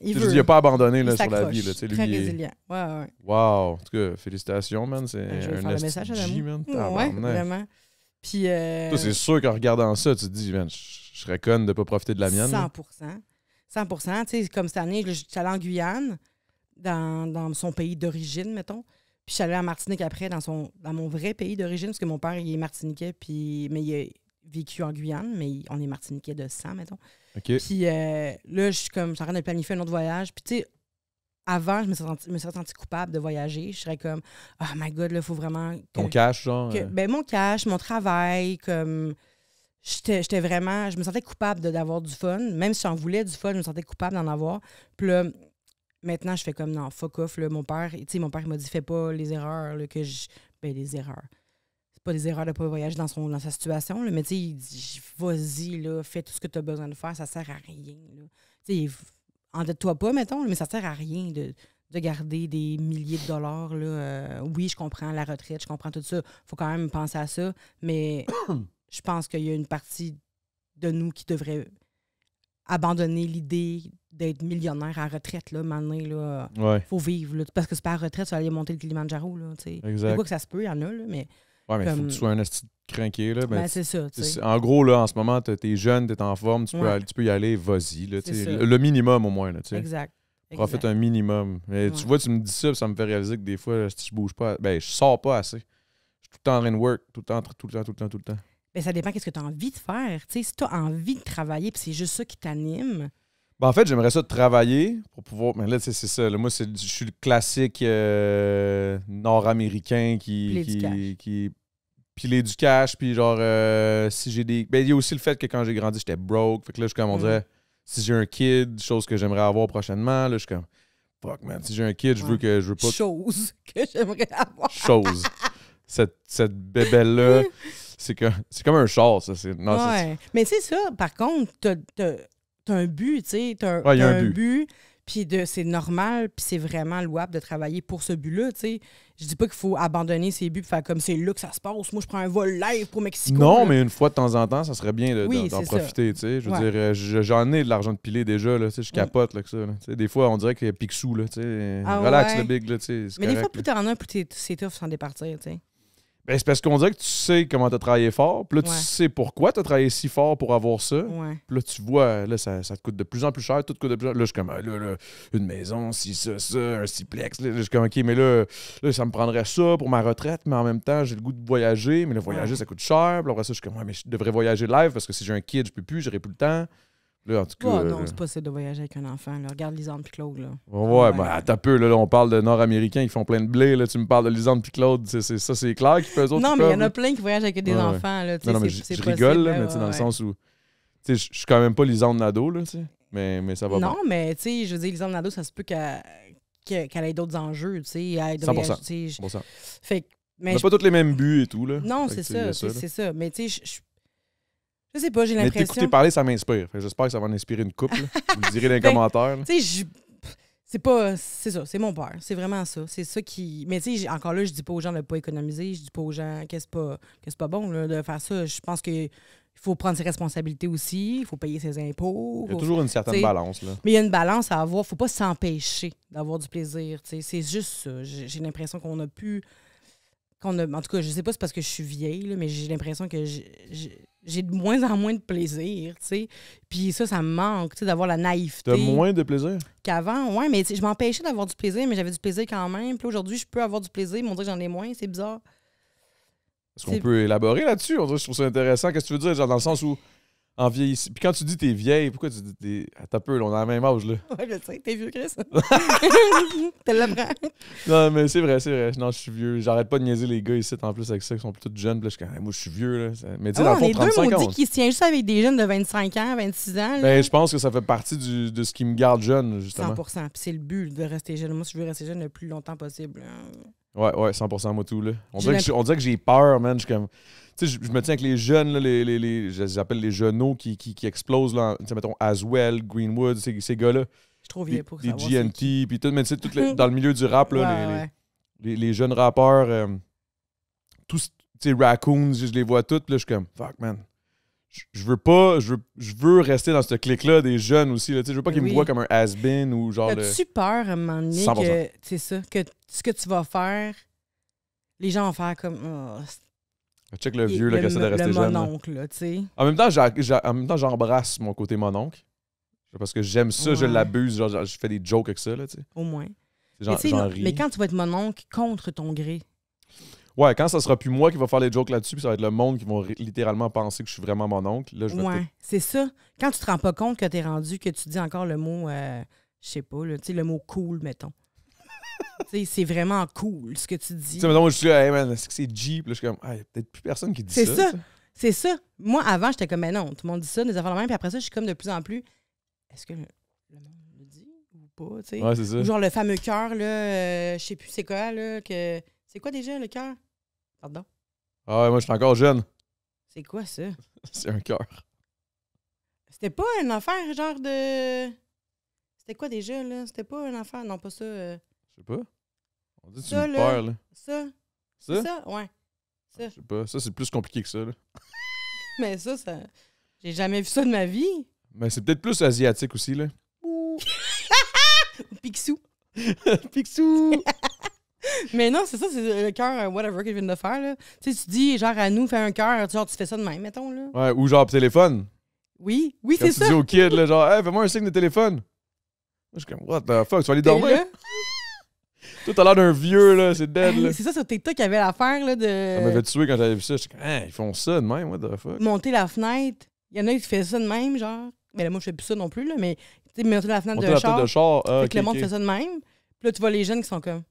Il n'a pas abandonné là, sur la vie. Là, très lui, résilient. Ouais. Wow. En tout cas, félicitations, man. C'est un STG, man. Ouais, vraiment. Puis, toi, c'est sûr qu'en regardant ça, tu te dis, man, je serais conne de ne pas profiter de la mienne. 100%. Tu sais, comme cette année, je suis allée en Guyane, dans son pays d'origine, mettons. Puis je suis allée en Martinique après, dans mon vrai pays d'origine, parce que mon père, il est martiniquais, mais il a vécu en Guyane, mais on est martiniquais de sang, mettons. Okay. Puis là, je suis en train de planifier un autre voyage. Puis tu sais, avant, je me serais sentie coupable de voyager. Je serais comme, oh my God, là, il faut vraiment... Ton cash, genre? Mon cash, mon travail, comme... J'étais vraiment... Je me sentais coupable d'avoir du fun. Même si j'en voulais du fun, je me sentais coupable d'en avoir. Puis là, maintenant, je fais comme, non, fuck off, là. Mon père, il m'a dit, fais pas les erreurs, là, les erreurs. Pas des erreurs de ne pas voyager dans sa situation, là, mais tu sais, il dit vas-y, là, fais tout ce que tu as besoin de faire, ça sert à rien. Tu sais, endette-toi pas, mettons, mais ça sert à rien de garder des milliers de dollars. Là. Oui, je comprends la retraite, je comprends tout ça. Il faut quand même penser à ça, mais je pense qu'il y a une partie de nous qui devrait abandonner l'idée d'être millionnaire à la retraite, là, maintenant, là. Ouais. Faut vivre, là, parce que c'est pas à la retraite, ça va aller monter le Kilimanjaro, là, tu sais. Exact. Je vois que ça se peut, il y en a, là, mais... Ouais, mais il faut que tu sois un esti crinqué, là. Ben, c'est ça, tu sais. En gros, là, en ce moment, t'es jeune, t'es en forme, tu peux y aller, vas-y, là, le minimum, au moins, là, tu sais. Exact. Profite un minimum. Mais tu vois, tu me dis ça, ça me fait réaliser que des fois, si je bouge pas, je sors pas assez. Je suis tout le temps en train de work, tout le temps. Ben, ça dépend qu'est-ce que tu as envie de faire. Tu sais, si tu as envie de travailler, puis c'est juste ça qui t'anime... Ben, en fait, j'aimerais ça de travailler pour pouvoir... Mais là, c'est ça. Là, moi, je suis le classique nord-américain qui pilait du cash, puis genre, si j'ai des... Ben, il y a aussi le fait que quand j'ai grandi, j'étais broke. Fait que là, je suis comme, on dirait, si j'ai un kid, chose que j'aimerais avoir prochainement, là, je suis comme, fuck, man, si j'ai un kid, je veux pas... Chose que j'aimerais avoir. Chose. Cette bébelle-là, c'est comme un char, ça. Ouais. Mais c'est ça, par contre, t'as un but, tu sais, t'as un but, puis c'est normal, puis c'est vraiment louable de travailler pour ce but-là, tu sais. Je dis pas qu'il faut abandonner ses buts et faire comme c'est là que ça se passe. Moi, je prends un vol live pour Mexico. Non, là. Mais une fois de temps en temps, ça serait bien d'en profiter, tu sais. Je veux dire, j'en ai de l'argent de piler déjà, là, tu sais, je capote là, que ça. Là. Des fois, on dirait qu'il y a Picsou, là, tu sais. Relax, le big, là, tu sais. Mais correct, des fois, plus t'en as, plus c'est tough sans départir, tu sais. Ben, c'est parce qu'on dirait que tu sais comment tu as travaillé fort. Puis là, tu sais pourquoi tu as travaillé si fort pour avoir ça. Ouais. Puis là, tu vois, là, ça te coûte de plus en plus cher. Tout coûte de plus en plus. Là, je suis comme, là, une maison, si ça, un siplex. Là, je suis comme, OK, mais là, ça me prendrait ça pour ma retraite. Mais en même temps, j'ai le goût de voyager. Mais le voyager, ça coûte cher. Puis après ça, je suis comme, mais je devrais voyager live parce que si j'ai un kid, je peux plus, j'aurai plus le temps. Là, en tout cas, non, c'est pas ça de voyager avec un enfant. Là. Regarde Lisande puis Claude. Là. Ouais, ben, attends un peu. Là, on parle de Nord-Américains qui font plein de blé. Là, tu me parles de Lisande puis Claude. C'est clair qu'ils peuvent autres. Non, mais il y en a plein qui voyagent avec des enfants. Là, non, mais je rigole, là, mais dans le sens où Tu sais, je suis quand même pas Lisande Nadeau, là, tu sais. Mais ça va Non, bien. mais tu sais, je veux dire, Lisande Nadeau, ça se peut qu'elle ait d'autres enjeux, tu sais. 100%. Tu sais, 100%. fait que- On mais n'a pas tous les mêmes buts et tout, là. non, Fait que, c'est tu sais, il y a ça, là. c'est ça. Mais tu sais, je sais pas, j'ai Mais l'impression. t'écouter parler, ça m'inspire. Fait que j'espère que ça va en inspirer une couple. Vous me direz dans les Ben, commentaires. Là. Tu sais, c'est ça, c'est mon père. C'est vraiment ça. C'est ça qui. Mais tu sais, encore là, je dis pas aux gens de ne pas économiser. Je dis pas aux gens que c'est pas bon là, de faire ça. Je pense qu'il faut prendre ses responsabilités aussi. Il faut payer ses impôts. Il y a toujours une certaine t'sais, balance. Là. Mais il y a une balance à avoir. Faut pas s'empêcher d'avoir du plaisir. T'sais. C'est juste ça. J'ai l'impression qu'on a pu. En tout cas, je sais pas si c'est parce que je suis vieille, là, mais j'ai l'impression que j'ai de moins en moins de plaisir, tu sais. Puis ça me manque, tu sais, d'avoir la naïveté. T'as moins de plaisir? Qu'avant, ouais, mais je m'empêchais d'avoir du plaisir, mais j'avais du plaisir quand même. Puis aujourd'hui, je peux avoir du plaisir, mais on dirait que j'en ai moins, c'est bizarre. Est-ce qu'on peut élaborer là-dessus? On dirait que je trouve ça intéressant. Qu'est-ce que tu veux dire? Genre dans le sens où, en vieillissant... Puis quand tu dis t'es vieille, pourquoi tu dis t'es... Attends un peu, là, on a le même âge, là. Ouais, je sais, t'es vieux, Chris. T'as l'apprends. Non, mais c'est vrai. Non, je suis vieux. J'arrête pas de niaiser les gars ici, en plus, avec ça, qui sont plutôt jeunes. Puis là, je suis comme, hey, moi, je suis vieux, là. Mais tu sais, dans le fond, on est 35 deux ans. maudits qui se tiennent juste avec des jeunes de 25 ans, 26 ans. Là. Ben, je pense que ça fait partie de ce qui me garde jeune, justement. 100%. Puis c'est le but de rester jeune. Moi, je veux rester jeune le plus longtemps possible. Ouais, 100% moi tout, là. On dirait que j'ai peur, man. Je suis comme... Tu sais, je me tiens avec les jeunes, là, j'appelle les jeuneaux qui explosent, là. Tu sais, mettons, Aswell, Greenwood, ces gars-là. Je suis trop vieux pour les savoir. GNT, puis tout, mais tu sais, dans le milieu du rap, là, ouais. les jeunes rappeurs, tous, tu sais, Raccoons, je les vois tous, là, je suis comme, fuck, man. Je veux rester dans ce clic-là des jeunes aussi, là, tu sais, je veux pas qu'ils me voient comme un has-been ou genre... As-tu peur à un moment donné 100%. que, c'est ça, que ce que tu vas faire, les gens vont faire comme... Oh, check le vieux, là, qui essaie de rester le jeune. mononcle, là, tu sais. En même temps, j'embrasse mon côté mononcle. Parce que j'aime ça, je l'abuse. Genre, je fais des jokes avec ça, là, tu sais. Au moins. J'en ris. Mais quand tu vas être mononcle contre ton gré. Ouais, quand ça sera plus moi qui va faire les jokes là-dessus, puis ça va être le monde qui va littéralement penser que je suis vraiment mon oncle. Là, je vais ouais, c'est ça. Quand tu te rends pas compte que t'es rendu, que tu dis encore le mot, je sais pas, tu sais, le mot cool, mettons. Tu sais, c'est vraiment cool ce que tu dis. Tu sais, mettons, moi, je suis là, hey man, est-ce que c'est Jeep? Là, je suis comme, il y a peut-être plus personne qui dit ça. C'est ça. C'est ça. Moi, avant, j'étais comme, mais non, tout le monde dit ça, des affaires de même, puis après ça, je suis comme de plus en plus, est-ce que le monde le dit ou pas, tu sais? Ouais, c'est ça. Ou genre le fameux cœur, là, je sais plus c'est quoi, là, que... C'est quoi déjà, le cœur? Pardon? Ah ouais, moi, je suis encore jeune. C'est quoi ça? C'est un cœur. C'était pas une affaire genre de... C'était quoi déjà, là? C'était pas une affaire... Non, pas ça... Je sais pas. On dit que tu ça, me là. perds, là. Ça? Ça? Ça? Ouais. Ça. Je sais pas. Ça, c'est plus compliqué que ça, là. Mais ça... J'ai jamais vu ça de ma vie. Mais c'est peut-être plus asiatique aussi, là. Picsou. Picsou! Mais non, c'est ça, c'est le cœur, whatever, que je viens de faire, là. Tu sais, tu dis, genre, à nous, fais un cœur, genre, tu fais ça de même, mettons, là. Ouais, ou genre téléphone. Oui, oui, Quand c'est tu ça. dis au kid, là, genre, hey, fais-moi un signe de téléphone. Moi, je suis comme, what the fuck, tu vas aller dormir? Là. Toi, t'as l'air d'un vieux, là, c'est dead, là. C'est ça, sur TikTok, il y avait l'affaire, là, Ça m'avait de tué quand j'avais vu ça. J'étais comme, hein, ils font ça de même, what the fuck? monter la fenêtre. Il y en a qui font ça de même, genre. Mais là, moi, je fais plus ça non plus, là, mais, tu sais, monter la fenêtre Monter de la char. tête de char. Ah, Fait ok, que le monde ok. fait ça de même. Puis là, tu vois les jeunes qui sont comme...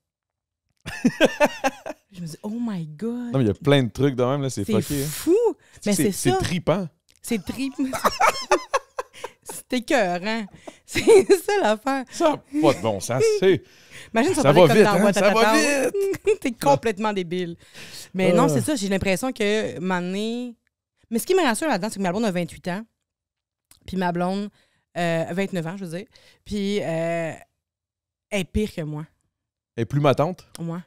Je me dis, oh my God. Non, mais il y a plein de trucs de même, là, c'est C'est fucké. hein. fou. Mais c'est ça. C'est trippant. C'est trip. C'est écœurant. C'est ça l'affaire. Ça n'a pas de bon sens, c'est... Imagine Ça ça va comme vite, dans hein, ça va Ouattata. T'es complètement débile. Mais non, Ah. c'est ça. J'ai l'impression que m'amener. Mais ce qui me rassure là-dedans, c'est que ma blonde a 28 ans. Puis ma blonde, 29 ans, je veux dire. Puis elle est pire que moi. Elle est plus ma tante? Moi.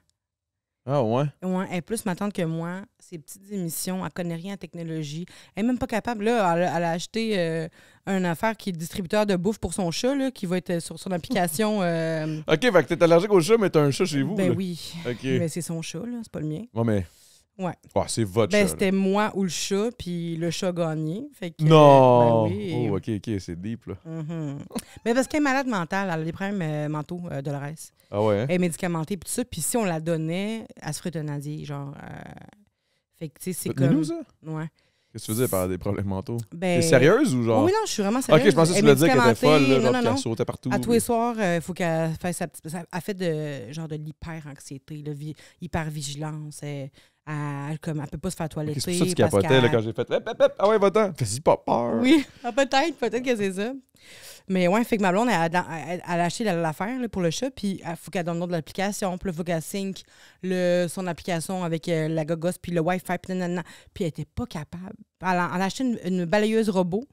Ah ouais? Ouais, elle est plus ma tante que moi. Ses petites émissions, elle connaît rien en technologie. Elle est même pas capable. Là, elle a acheté une affaire qui est distributeur de bouffe pour son chat, là, qui va être sur son application. Ok, fait que t'es allergique au chat, mais t'as un chat chez vous, Ben là. oui. Ok. Mais c'est son chat, là, c'est pas le mien. Ouais, mais... Ouais. Oh, c'est votre Ben, chat, là. c'était moi ou le chat, puis le chat a gagné. Fait que, Non! ben oui. Oh, ok, c'est deep, là. Mhm. Mais parce qu'elle est malade mentale, elle a des problèmes mentaux, Dolores. Ah ouais, hein? Elle est médicamentée, puis tout ça. Puis si on la donnait, elle se ferait euthanasier, genre. Fait que, tu sais, c'est Faites-nous comme. ça? Ouais. Qu'est-ce que tu veux dire par des problèmes mentaux? Ben... T'es sérieuse ou genre? Oh, oui, non, je suis vraiment sérieuse. Ok, je pensais que tu voulais dire qu'elle était folle, là, Non, genre non, qu'elle non. sautait partout. À tous les soirs, il faut qu'elle fasse sa petite... Elle fait de, genre de l'hyper-anxiété, hyper-vigilance. Elle Elle peut pas se faire toiletter. C'est pour ça que tu capotais là, quand j'ai fait ah ouais, va-t'en. Fais-y pas peur. Oui, peut-être que c'est ça. Mais ouais, fait que ma blonde, elle a acheté l'affaire là, pour le chat, puis il faut qu'elle download l'application, puis il faut qu'elle sync son application avec la gogosse, puis le Wi-Fi, puis nanana. Puis elle était pas capable. Elle a acheté une balayeuse robot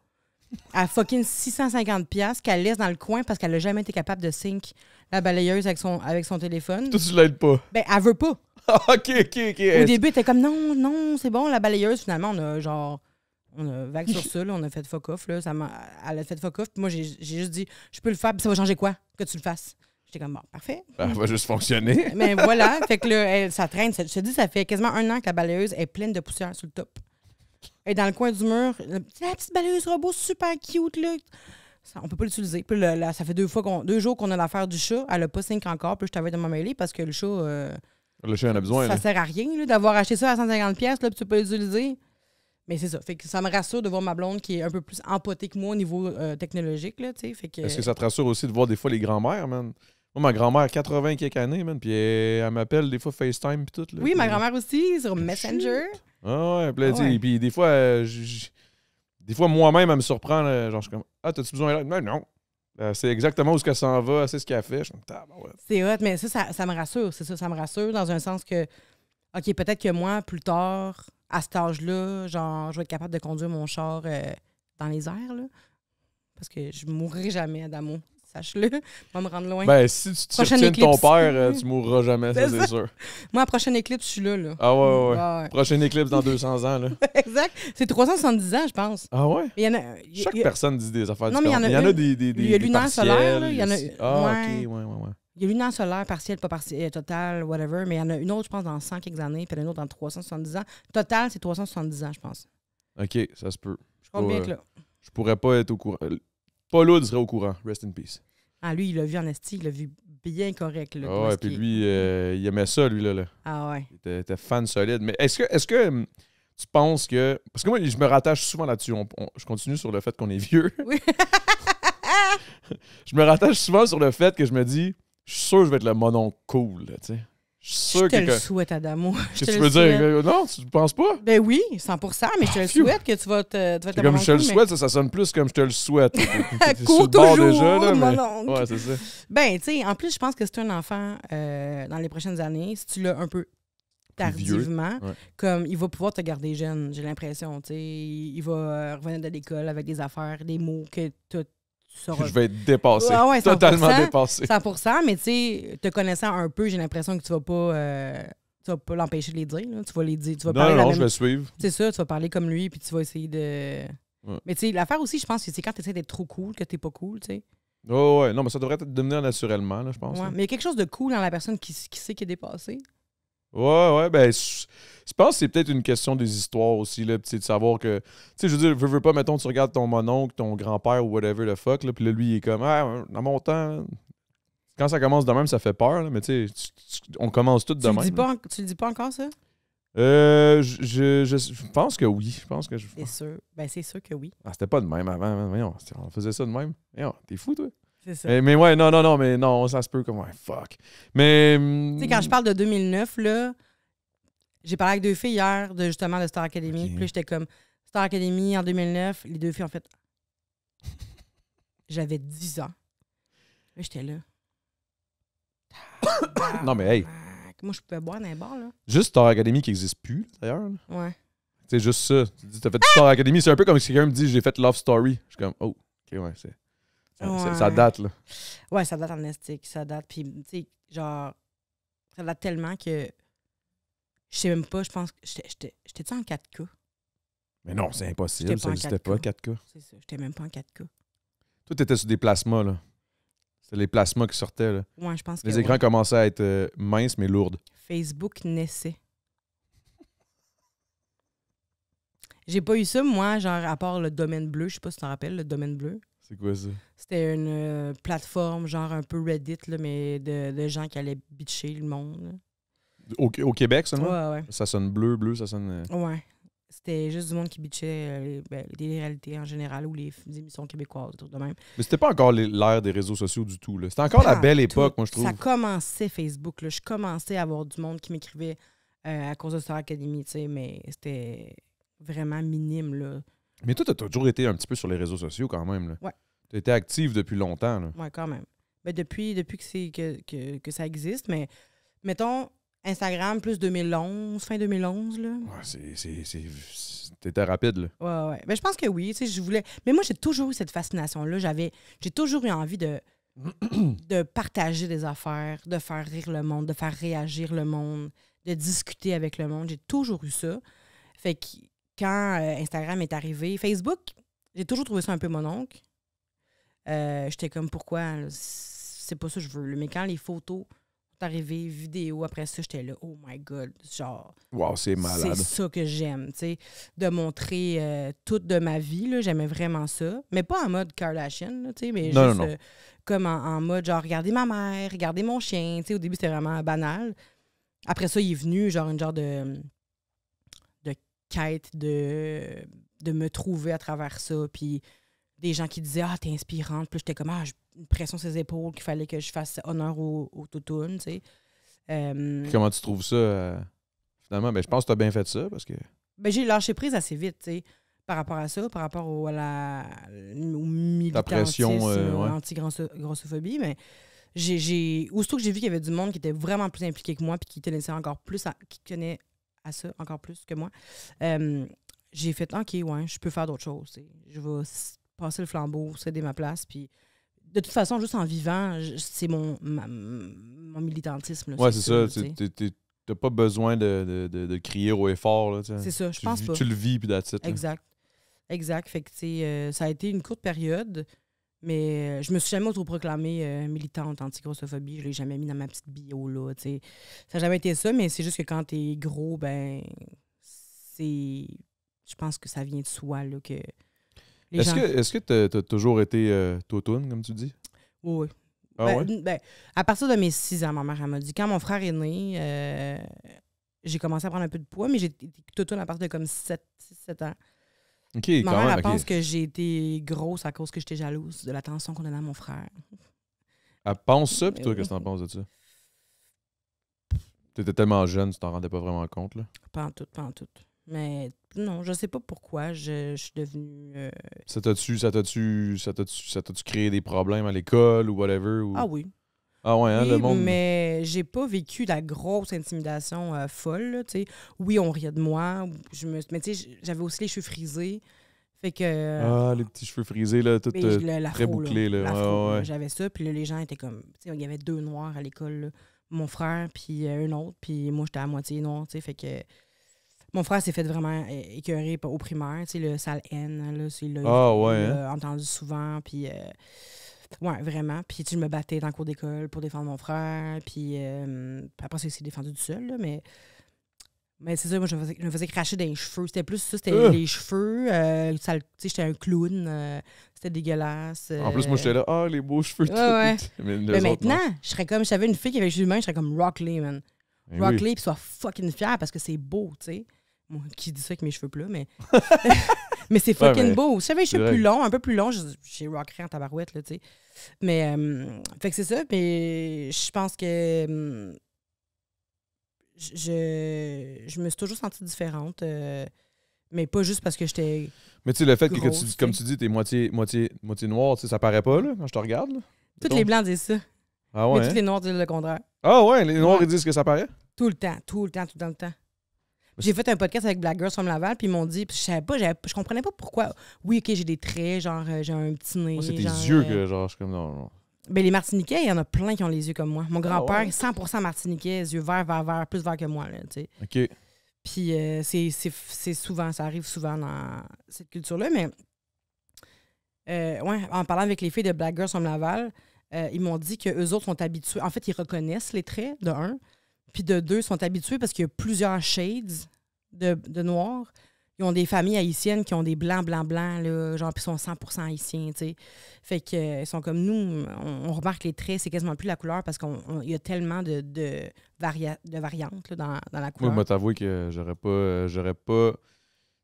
à fucking 650$ qu'elle laisse dans le coin parce qu'elle a jamais été capable de sync la balayeuse avec son téléphone. Toi, tu l'aides pas. Ben, elle veut pas. OK. Au début, elle était comme non, c'est bon, la balayeuse. Finalement, on a vague sur ça, là, on a fait fuck off. Là, elle a fait fuck off. Puis moi, j'ai juste dit, je peux le faire, puis ça va changer quoi? Que tu le fasses. J'étais comme, bon, parfait. Elle va juste fonctionner. Mais voilà, fait que là, ça traîne. Je te dis, ça fait quasiment 1 an que la balayeuse est pleine de poussière sur le top. Elle est dans le coin du mur. La petite balayeuse robot super cute, là. On peut pas l'utiliser. Puis là, ça fait 2 jours qu'on a l'affaire du chat. Elle a pas sync encore. Puis je t'avais de m'emêler parce que le chat... le chat en a besoin. Ça là. sert à rien là, d'avoir acheté ça à 150$, là, puis tu peux l'utiliser. Mais c'est ça. Fait que ça me rassure de voir ma blonde qui est un peu plus empotée que moi au niveau technologique. Là, fait que... Est-ce que ça te rassure aussi de voir des fois les grands-mères, man? Moi, ma grand-mère a 80 quelques années, man, puis elle m'appelle des fois FaceTime puis tout. Là, oui, puis... ma grand-mère aussi, sur Messenger. Ah ouais, puis des fois, des fois moi-même, elle me surprend. Là, genre, je suis comme, ah, t'as-tu besoin d'aide? Mais non. C'est exactement où ce qu'elle s'en va, c'est ce qu'elle fait. Je suis comme, ouais. C'est hot, mais ça me rassure, c'est ça. Ça me rassure dans un sens que, OK, peut-être que moi, plus tard, à cet âge-là, genre, je vais être capable de conduire mon char dans les airs, là. Parce que je mourrai jamais, Adamo. Sache-le. Va me rendre loin. Ben, si tu te retiens de ton père, tu mourras jamais, ça, c'est sûr. Moi, à la prochaine éclipse, je suis là. Ah ouais. Prochaine éclipse dans 200 ans, là. Exact. C'est 370 ans, je pense. Ah ouais? Chaque personne dit des affaires différentes. Il y en a des il y a lunaire solaire, là. Il y en a... OK, ouais. Il y a lunaire solaire, partiel, pas partiel, total, whatever. Mais il y en a une autre, je pense, dans 100 quelques années, puis une autre dans 370 ans. Total, c'est 370 ans, je pense. OK, ça se peut. Je compte bien que là. Je pourrais pas être au courant. Paul Hood serait au courant. Rest in peace. Ah, lui, il l'a vu en esti, il l'a vu bien correct. Là, ah ouais, puis lui, il aimait ça, lui, là. Ah ouais. Il était fan solide. Mais est-ce que tu penses que... Parce que moi, je me rattache souvent là-dessus. Je continue sur le fait qu'on est vieux. Oui. Je me rattache souvent sur le fait que je me dis, je suis sûr que je vais être le monon cool, tu sais. Je suis sûr je te le souhaite, Adamo. Qu'est-ce que tu veux dire? Non, tu ne penses pas? Ben oui, 100%, mais je te le souhaite que tu vas être le comme je te le souhaite, ça sonne plus comme je te le souhaite. Cours toujours, déjà, là, mais... Ouais, c'est ça. Ben, tu sais, en plus, je pense que c'est un enfant dans les prochaines années, si tu l'as un peu tardivement, comme il va pouvoir te garder jeune, j'ai l'impression, tu sais. Il va revenir de l'école avec des affaires, des mots que tu sauras. Je vais être dépassé. Ah ouais, totalement dépassé. 100%, mais tu sais, te connaissant un peu, j'ai l'impression que tu vas pas l'empêcher de les dire. Là. Tu vas les dire. Tu vas parler non, je vais suivre. C'est ça, tu vas parler comme lui, puis tu vas essayer de. Ouais. Mais tu sais, l'affaire aussi, je pense que c'est quand tu essaies d'être trop cool que t'es pas cool, tu sais. Oh ouais, non, mais ça devrait devenir naturellement, là, je pense. Ouais, mais il y a quelque chose de cool dans la personne qui sait qu'il est dépassé. Ouais, ben, je pense que c'est peut-être une question des histoires aussi, là, de savoir que, tu sais, je veux dire, veux pas, mettons, tu regardes ton mononcle, ton grand-père ou whatever the fuck, là, puis là, lui, il est comme, ah, dans mon temps, quand ça commence de même, ça fait peur, là, mais tu sais, on commence tout de même. Tu le dis pas encore, ça? Je pense que oui. Je pense que c'est sûr. Ben, c'est sûr que oui. Ah, c'était pas de même avant. Voyons, on faisait ça de même. Voyons, t'es fou, toi? C'est ça. Mais ouais, non, ça se peut comme, ouais, fuck. Mais... Tu sais, quand je parle de 2009, là, j'ai parlé avec 2 filles hier, justement, de Star Academy. Okay. Puis j'étais comme, Star Academy en 2009, les 2 filles ont fait... J'avais 10 ans. Là, j'étais là. Non, mais hey... Moi, je pouvais boire dans les bars, là. Juste Star Academy qui n'existe plus, d'ailleurs. Ouais. C'est juste ça. Tu dis, t'as fait Star Academy, c'est un peu comme si quelqu'un me dit, j'ai fait Love Story. Je suis comme, oh, ok, ouais, ça date, là. Ouais, ça date en estique, ça date. Puis, tu sais, genre, ça date tellement que je sais même pas, je pense que j'étais-tu en 4K? Mais non, c'est impossible, ça n'existait pas, 4K. C'est ça, j'étais même pas en 4K. Toi, t'étais sur des plasmas, là. C'est les plasmas qui sortaient, là. Ouais, je pense que les écrans commençaient à être minces, mais lourdes. Facebook naissait. J'ai pas eu ça, moi, genre, à part le domaine bleu. Je sais pas si tu t'en rappelles, le domaine bleu. C'est quoi ça? C'était une plateforme, genre un peu Reddit, là, mais de gens qui allaient bitcher le monde. Là. Au Québec, seulement? Ouais. Ça sonne bleu, ça sonne... Ouais. C'était juste du monde qui bitchait les réalités en général ou les émissions québécoises, tout de même. Mais c'était pas encore l'ère des réseaux sociaux du tout. C'était encore la belle époque, moi, je trouve. Ça commençait Facebook. Là. Je commençais à avoir du monde qui m'écrivait à cause de Star Academy, tu sais, mais c'était vraiment minime, là. Mais toi, t'as toujours été un petit peu sur les réseaux sociaux quand même. Là. Ouais. T'as été active depuis longtemps. Là. Ouais, quand même. Ben, depuis que ça existe, mais mettons Instagram plus 2011, fin 2011, là. Ouais, t'étais rapide, là. Ouais, ouais. Ben, je pense que oui, tu sais, je voulais... Mais moi, j'ai toujours eu cette fascination-là. J'ai toujours eu envie de partager des affaires, de faire rire le monde, de faire réagir le monde, de discuter avec le monde. J'ai toujours eu ça. Fait que quand Instagram est arrivé, Facebook, j'ai toujours trouvé ça un peu mon oncle. J'étais comme, pourquoi? C'est pas ça que je veux. Mais quand les photos sont arrivées, vidéos, après ça, j'étais là, oh my God, genre... Wow, c'est malade. C'est ça que j'aime, tu sais, de montrer toute de ma vie, là, j'aimais vraiment ça. Mais pas en mode Kardashian, là, tu sais, mais Non, juste non. comme en mode, genre, regardez ma mère, regardez mon chien, tu sais, au début, c'était vraiment banal. Après ça, il est venu, genre, une genre de quête de me trouver à travers ça, puis des gens qui disaient « Ah, t'es inspirante », puis j'étais comme « Ah, j'ai une pression sur ses épaules qu'il fallait que je fasse honneur au toutoun », tu sais. Comment tu trouves ça, finalement? Ben, je pense que t'as bien fait ça, parce que... Ben, j'ai lâché prise assez vite, tu sais, par rapport à ça, par rapport au militantisme, anti-grossophobie, mais aussitôt que j'ai vu qu'il y avait du monde qui était vraiment plus impliqué que moi puis qui connaissait encore plus, qui connaît à ça encore plus que moi, j'ai fait « OK, ouais, je peux faire d'autres choses, tu sais. Je vais passer le flambeau, céder ma place, puis de toute façon, juste en vivant, c'est mon militantisme. Là, ouais, c'est ça. T'as pas besoin de crier haut et fort. Là, c'est ça, je pense pas. Tu le vis, puis that's it. Exact. Exact. Fait que, tu sais, ça a été une courte période, mais je me suis jamais autoproclamée militante anti-grossophobie. Je l'ai jamais mis dans ma petite bio, là, tu sais. Ça n'a jamais été ça, mais c'est juste que quand t'es gros, ben, c'est... Je pense que ça vient de soi, là, que... Est-ce que t'as toujours été toutoune, comme tu dis? Oui. Ah à partir de mes 6 ans, ma mère, elle m'a dit, quand mon frère est né, j'ai commencé à prendre un peu de poids, mais j'ai été toutoune à partir de comme 6-7 ans. OK, ma quand mère, même. elle pense que j'ai été grosse à cause que j'étais jalouse de l'attention qu'on donnait à mon frère. Elle pense ça, puis toi, qu'est-ce que t'en penses de ça? T'étais tellement jeune, tu t'en rendais pas vraiment compte, là? Pas en tout. Mais non, je sais pas pourquoi je suis devenue... Ça t'a-tu créé des problèmes à l'école ou whatever? Ou... Ah oui. Ah ouais, hein, Oui, le monde... mais j'ai pas vécu la grosse intimidation folle, là, tu sais. Oui, on riait de moi. Mais tu sais, j'avais aussi les cheveux frisés. Fait que... Ah, les petits cheveux frisés, là, tout très bouclés, là. L'afro, ouais. J'avais ça, puis là, les gens étaient comme... Tu sais, il y avait 2 noirs à l'école, là. Mon frère, puis un autre, puis moi, j'étais à moitié noir, tu sais, fait que... Mon frère s'est fait vraiment écœurer au primaire, tu sais, le sale N, là, c'est là, entendu souvent, puis... ouais, vraiment. Puis je me battais dans le cours d'école pour défendre mon frère, puis après ça, il s'est défendu tout seul, là, mais c'est ça, moi, je me faisais cracher dans les cheveux. C'était plus ça, c'était les cheveux. Tu sais, j'étais un clown. C'était dégueulasse. En plus, moi, j'étais là, les beaux cheveux. Ouais. Mais maintenant, je serais comme, j'avais une fille qui avait les cheveux humains, je serais comme Rock Lee, man. Rock Lee, puis sois fucking fier parce que c'est beau, tu sais. Moi, qui dit ça avec mes cheveux plats, mais... mais c'est fucking beau. Si j'avais les cheveux plus longs, un peu plus longs, j'ai rockerais en tabarouette, là, tu sais. Mais, fait que c'est ça, mais je pense que... Je me suis toujours sentie différente, mais pas juste parce que j'étais. Mais tu sais, le fait grosse, que, comme tu dis, t'es moitié noir, tu sais, ça paraît pas, là, quand je te regarde. Là. Toutes les blancs disent ça. Ah ouais? Mais tous les noirs disent le contraire. Ah ouais, les noirs, ils disent que ça paraît? Tout le temps. J'ai fait un podcast avec Black Girls from Laval, puis ils m'ont dit, puis je comprenais pas pourquoi. Oui, OK, j'ai des traits, genre, j'ai un petit nez. Moi, c'est tes yeux que, genre, je suis comme, non. Ben, les Martiniquais, il y en a plein qui ont les yeux comme moi. Mon grand-père, 100% Martiniquais, yeux verts, plus verts que moi, là, tu sais. OK. Puis c'est souvent, ça arrive souvent dans cette culture-là, mais ouais, en parlant avec les filles de Black Girls from Laval, ils m'ont dit qu'eux autres sont habitués. En fait, ils reconnaissent les traits, de 1, puis de 2, sont habitués parce qu'il y a plusieurs shades de noir. Ils ont des familles haïtiennes qui ont des blancs, là, genre, puis sont 100% haïtiens, tu sais. Fait qu'ils sont comme nous, on remarque les traits, c'est quasiment plus la couleur parce qu'il y a tellement de variantes là, dans la couleur. Moi, t'avouer que j'aurais pas...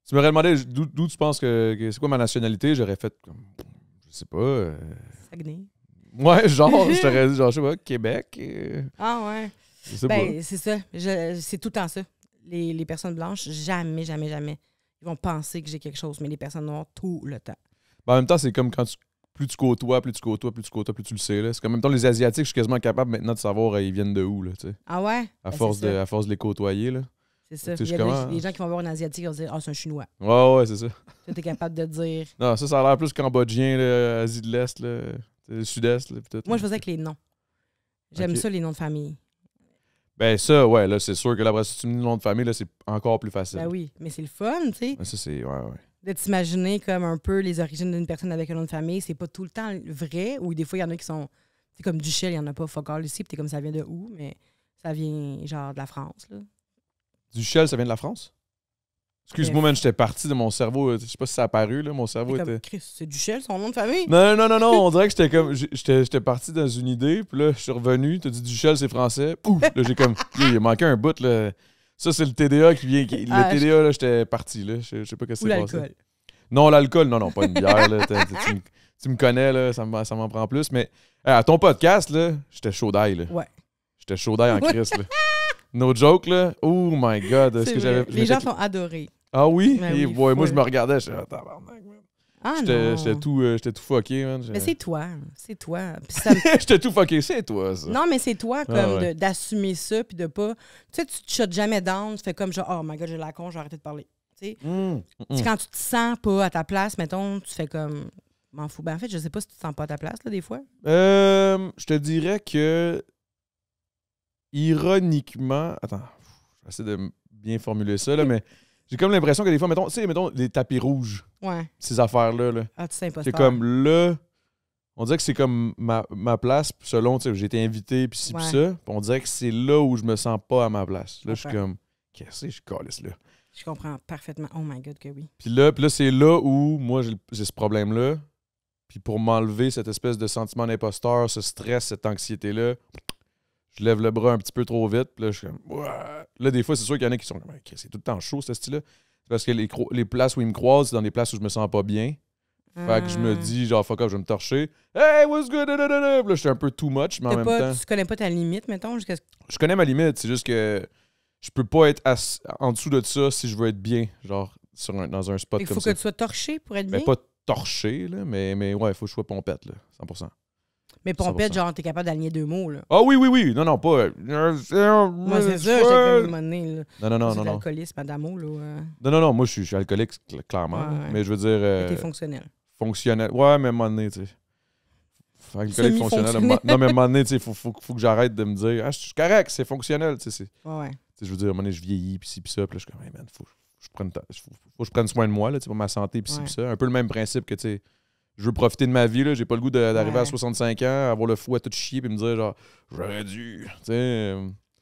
Tu m'aurais demandé d'où tu penses que c'est quoi ma nationalité, j'aurais fait comme... Je sais pas... Saguenay. Ouais, genre, je t'aurais dit, genre, je sais pas, Québec. Ah ouais. Je sais ben, pas. c'est ça. C'est tout le temps ça. les personnes blanches, jamais, jamais, jamais, ils vont penser que j'ai quelque chose, mais les personnes noires, tout le temps. Ben, en même temps, c'est comme quand plus tu côtoies, plus tu le sais. Là. C'est comme en même temps, les Asiatiques, je suis quasiment capable maintenant de savoir ils viennent de où. Là, ah ouais? À force de les côtoyer. Là. C'est ça. Il y a des gens qui vont voir un Asiatique et vont se dire « Ah, c'est un Chinois. » Ouais, c'est ça. Tu es capable de dire... Non, ça a l'air plus cambodgien, là, Asie de l'Est, là, Sud-Est. Là, peut-être. Moi, je faisais avec les noms. J'aime ça, les noms de famille. Ben ça, ouais, là, c'est sûr que là, si tu me dis le nom de famille, là, c'est encore plus facile. Ben oui, mais c'est le fun, tu sais. Ça, c'est... Ouais. De t'imaginer comme un peu les origines d'une personne avec un nom de famille. C'est pas tout le temps vrai, ou des fois, il y en a qui sont... C'est comme Duchel, il y en a pas fuck all ici, puis t'es comme ça vient de où, mais ça vient genre de la France, là. Duchel, ça vient de la France? Excuse-moi, man, j'étais parti de mon cerveau. Je sais pas si ça a apparu, là. Mon cerveau était. Chris, c'est Duchel, son nom de famille? Non. On dirait que j'étais comme. J'étais parti dans une idée, puis là, je suis revenu. T'as dit Duchel, c'est français. Ouf! Là, j'ai comme. Il a manqué un bout, là. Ça, c'est le TDA qui vient. Le TDA, là, j'étais parti, là. Je sais pas ce qui s'est passé. L'alcool. Non, l'alcool, non, pas une bière, là. Tu me connais, là. Ça m'en prend plus. Mais à ton podcast, là, j'étais chaud d'ail, là. Ouais. J'étais chaud d'ail en crise, là. No joke, là. Oh my God. Est-ce que j'avais. Les gens t'ont adoré. Ah oui? Ben Et oui, moi, je me regardais, je suis tabarnak, man. Ah J'étais tout fucké, man. Mais c'est toi. C'est toi. J'étais tout fucké, c'est toi, ça. Non, mais c'est toi, comme d'assumer ça, puis de pas... Tu sais, tu te shut jamais down, tu fais comme genre, oh my God, j'ai la con, je vais arrêter de parler. Tu sais, quand tu te sens pas à ta place, mettons, tu fais comme, m'en fous. Ben en fait, je sais pas si tu te sens pas à ta place, là, des fois. Je te dirais que, ironiquement... Attends, je vais essayer de bien formuler ça, là, mais... J'ai comme l'impression que des fois, mettons les tapis rouges, ces affaires-là. Là, ah, tu sais pas. c'est comme là, on dirait que c'est comme ma place, selon, tu sais, j'ai été invité, puis ci, puis ça. Puis on dirait que c'est là où je me sens pas à ma place. Là, je suis comme, qu'est-ce que je calisse là? Je comprends parfaitement. Oh my God, que oui. Puis là, c'est là où, moi, j'ai ce problème-là. Puis pour m'enlever cette espèce de sentiment d'imposteur, ce stress, cette anxiété-là, je lève le bras un petit peu trop vite. Puis là, je suis comme... Ouah. Là, des fois, c'est sûr qu'il y en a qui sont comme... C'est tout le temps chaud, ce style-là. C'est parce que les places où ils me croisent, c'est dans des places où je me sens pas bien. Fait que je me dis, genre, fuck up, je vais me torcher. Hey, what's good? Puis là, je suis un peu too much, mais en même temps... Tu connais pas ta limite, mettons? Je connais ma limite. C'est juste que je peux pas être en dessous de ça si je veux être bien, genre, dans un spot comme ça. Il faut que tu sois torché pour être bien? Mais pas torché, là, mais ouais, il faut que je sois pompette, là, 100%. Mais pompette, genre, t'es capable d'aligner 2 mots, là. Ah oui. Non, pas... Moi, c'est ça, j'ai comme monnaie, là. Non. C'est l'alcoolisme, madame, là. Non, moi, je suis alcoolique, clairement. Ouais. Mais je veux dire... T'es fonctionnel. Fonctionnel. Ouais, mais à un moment donné, tu sais. Alcoolique fonctionnel. Non, mais à un moment donné, tu sais, faut que j'arrête de me dire, ah, je suis correct, c'est fonctionnel, tu sais. Ouais. Tu sais, je veux dire, à un moment donné, je vieillis, puis ci, puis ça, puis là, je suis comme, hey, man, faut que je prenne soin de moi, là, tu sais, pour ma santé, puis ci, puis ça. Un peu le même principe que, tu sais, je veux profiter de ma vie, là. J'ai pas le goût d'arriver à 65 ans, avoir le fou à tout chier, puis me dire, genre, j'aurais dû. Tu sais.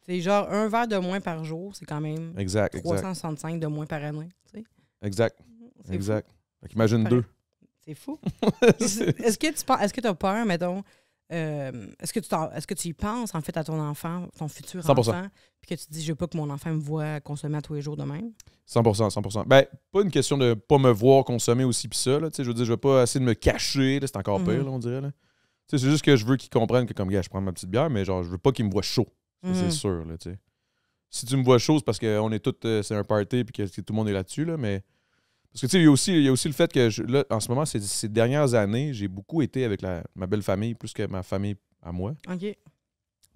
C'est genre un verre de moins par jour, c'est quand même 365 de moins par année. Tu sais. Exact. Fait qu'imagine 2. C'est fou. Est-ce que tu as peur, mettons, est-ce que tu y penses, en fait, à ton enfant, ton futur 100%. enfant, puis que tu te dis, je veux pas que mon enfant me voit consommer à tous les jours de même? 100%. Ben, pas une question de pas me voir consommer aussi pis ça, là. Tu sais, je veux dire, je veux pas essayer de me cacher, là, c'est encore pire, là, on dirait, là. Tu sais, c'est juste que je veux qu'ils comprennent que, comme, gars, je prends ma petite bière, mais genre, je veux pas qu'ils me voient chaud. C'est sûr, là, tu sais. Si tu me vois chaud, c'est parce qu'on est tous, c'est un party, puis que tout le monde est là-dessus, là, mais... Parce que, tu sais, il y a aussi le fait que, là, en ce moment, ces dernières années, j'ai beaucoup été avec ma belle famille, plus que ma famille à moi. OK.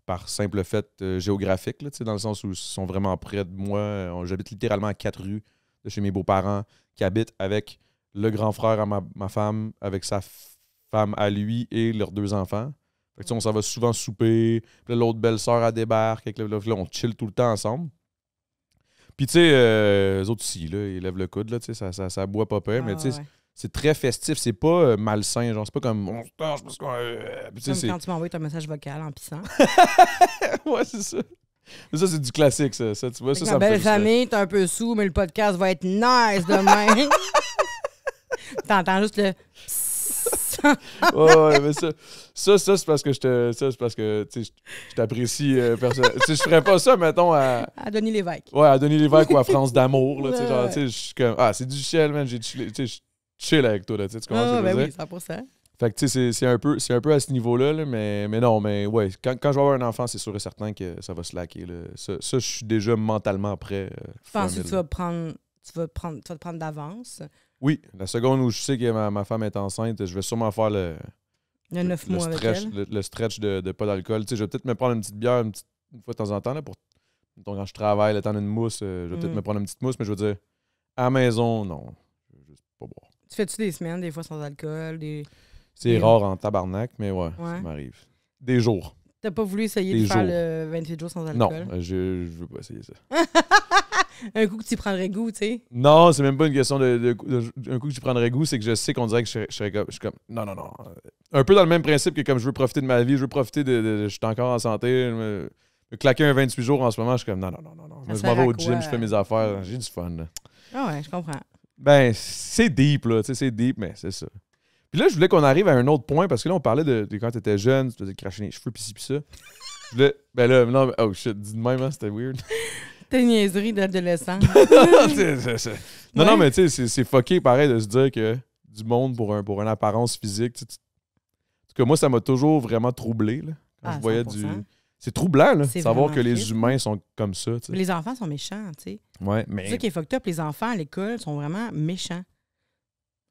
Par simple fait géographique, là, dans le sens où ils sont vraiment près de moi. J'habite littéralement à 4 rues de chez mes beaux-parents, qui habitent avec le grand frère à ma femme, avec sa femme à lui et leurs 2 enfants. Fait que, on s'en va souvent souper. Puis l'autre belle-sœur, elle débarque. Là, on chill tout le temps ensemble. Puis, tu sais, eux autres aussi, là, ils lèvent le coude, là, tu sais, ça boit pas peur, mais tu sais, c'est très festif, c'est pas malsain, genre, c'est pas comme on se torche parce qu'on. Comme quand tu m'envoies ton message vocal en pissant. Ouais, c'est ça. Mais ça, c'est du classique, ça tu vois, ça ma belle famille, t'es un peu sous, mais le podcast va être nice demain. T'entends juste le. Ouais, mais ça c'est parce que je t'apprécie personnellement. Je ferais pas ça, mettons, à Denis Lévesque. Ouais, à Denis Lévesque ou à France d'Amour, là, genre, tu sais, je suis comme, c'est du chill, man, j'ai chill avec toi, là, tu comprends ce que je veux dire? Oui, 100%. Fait que, tu sais, c'est un peu à ce niveau-là, là, mais non, mais ouais, quand je vais avoir un enfant, c'est sûr et certain que ça va slacker, là. Ça, je suis déjà mentalement prêt. Je pense que tu vas te prendre d'avance. Oui, la seconde où je sais que ma femme est enceinte, je vais sûrement faire le 9 mois avec stretch, elle. le stretch de pas d'alcool. Tu sais, je vais peut-être me prendre une petite bière une fois de temps en temps, là, donc, quand je travaille, le temps d'une mousse, je vais peut-être me prendre une petite mousse, mais je veux dire, à la maison, non. Je veux juste pas boire. Tu fais-tu des semaines, des fois sans alcool? C'est rare en tabarnak, mais ouais, ça m'arrive. Des jours. T'as pas voulu essayer de faire le 28 jours sans alcool? Non, je veux pas essayer ça. Un coup que tu prendrais goût, tu sais? Non, c'est même pas une question un coup que tu prendrais goût, c'est que je sais qu'on dirait que je suis comme... Non. Un peu dans le même principe que comme je veux profiter de ma vie, je veux profiter je suis encore en santé, me claquer un 28 jours en ce moment, je suis comme non. Moi, je m'en vais au gym, je fais mes affaires, j'ai du fun, là. Ah ouais, je comprends. Ben, c'est deep, là. Tu sais, c'est deep, mais c'est ça. Puis là, je voulais qu'on arrive à un autre point, parce que là, on parlait de quand t'étais jeune, tu faisais cracher les cheveux, pis ci, pis ça. Ben là, non, oh shit, dis de même, hein, c'était weird. T'as une niaiserie d'adolescent. Non, mais tu sais, c'est fucké, pareil, de se dire que du monde pour une apparence physique. En tout cas, moi, ça m'a toujours vraiment troublé, là. Quand je voyais 100%. C'est troublant, là, de C'est savoir vraiment que les triste. humains sont comme ça, tu sais. Les enfants sont méchants, tu sais. Ouais, C'est mais... ça qui est fucked up. Les enfants à l'école sont vraiment méchants.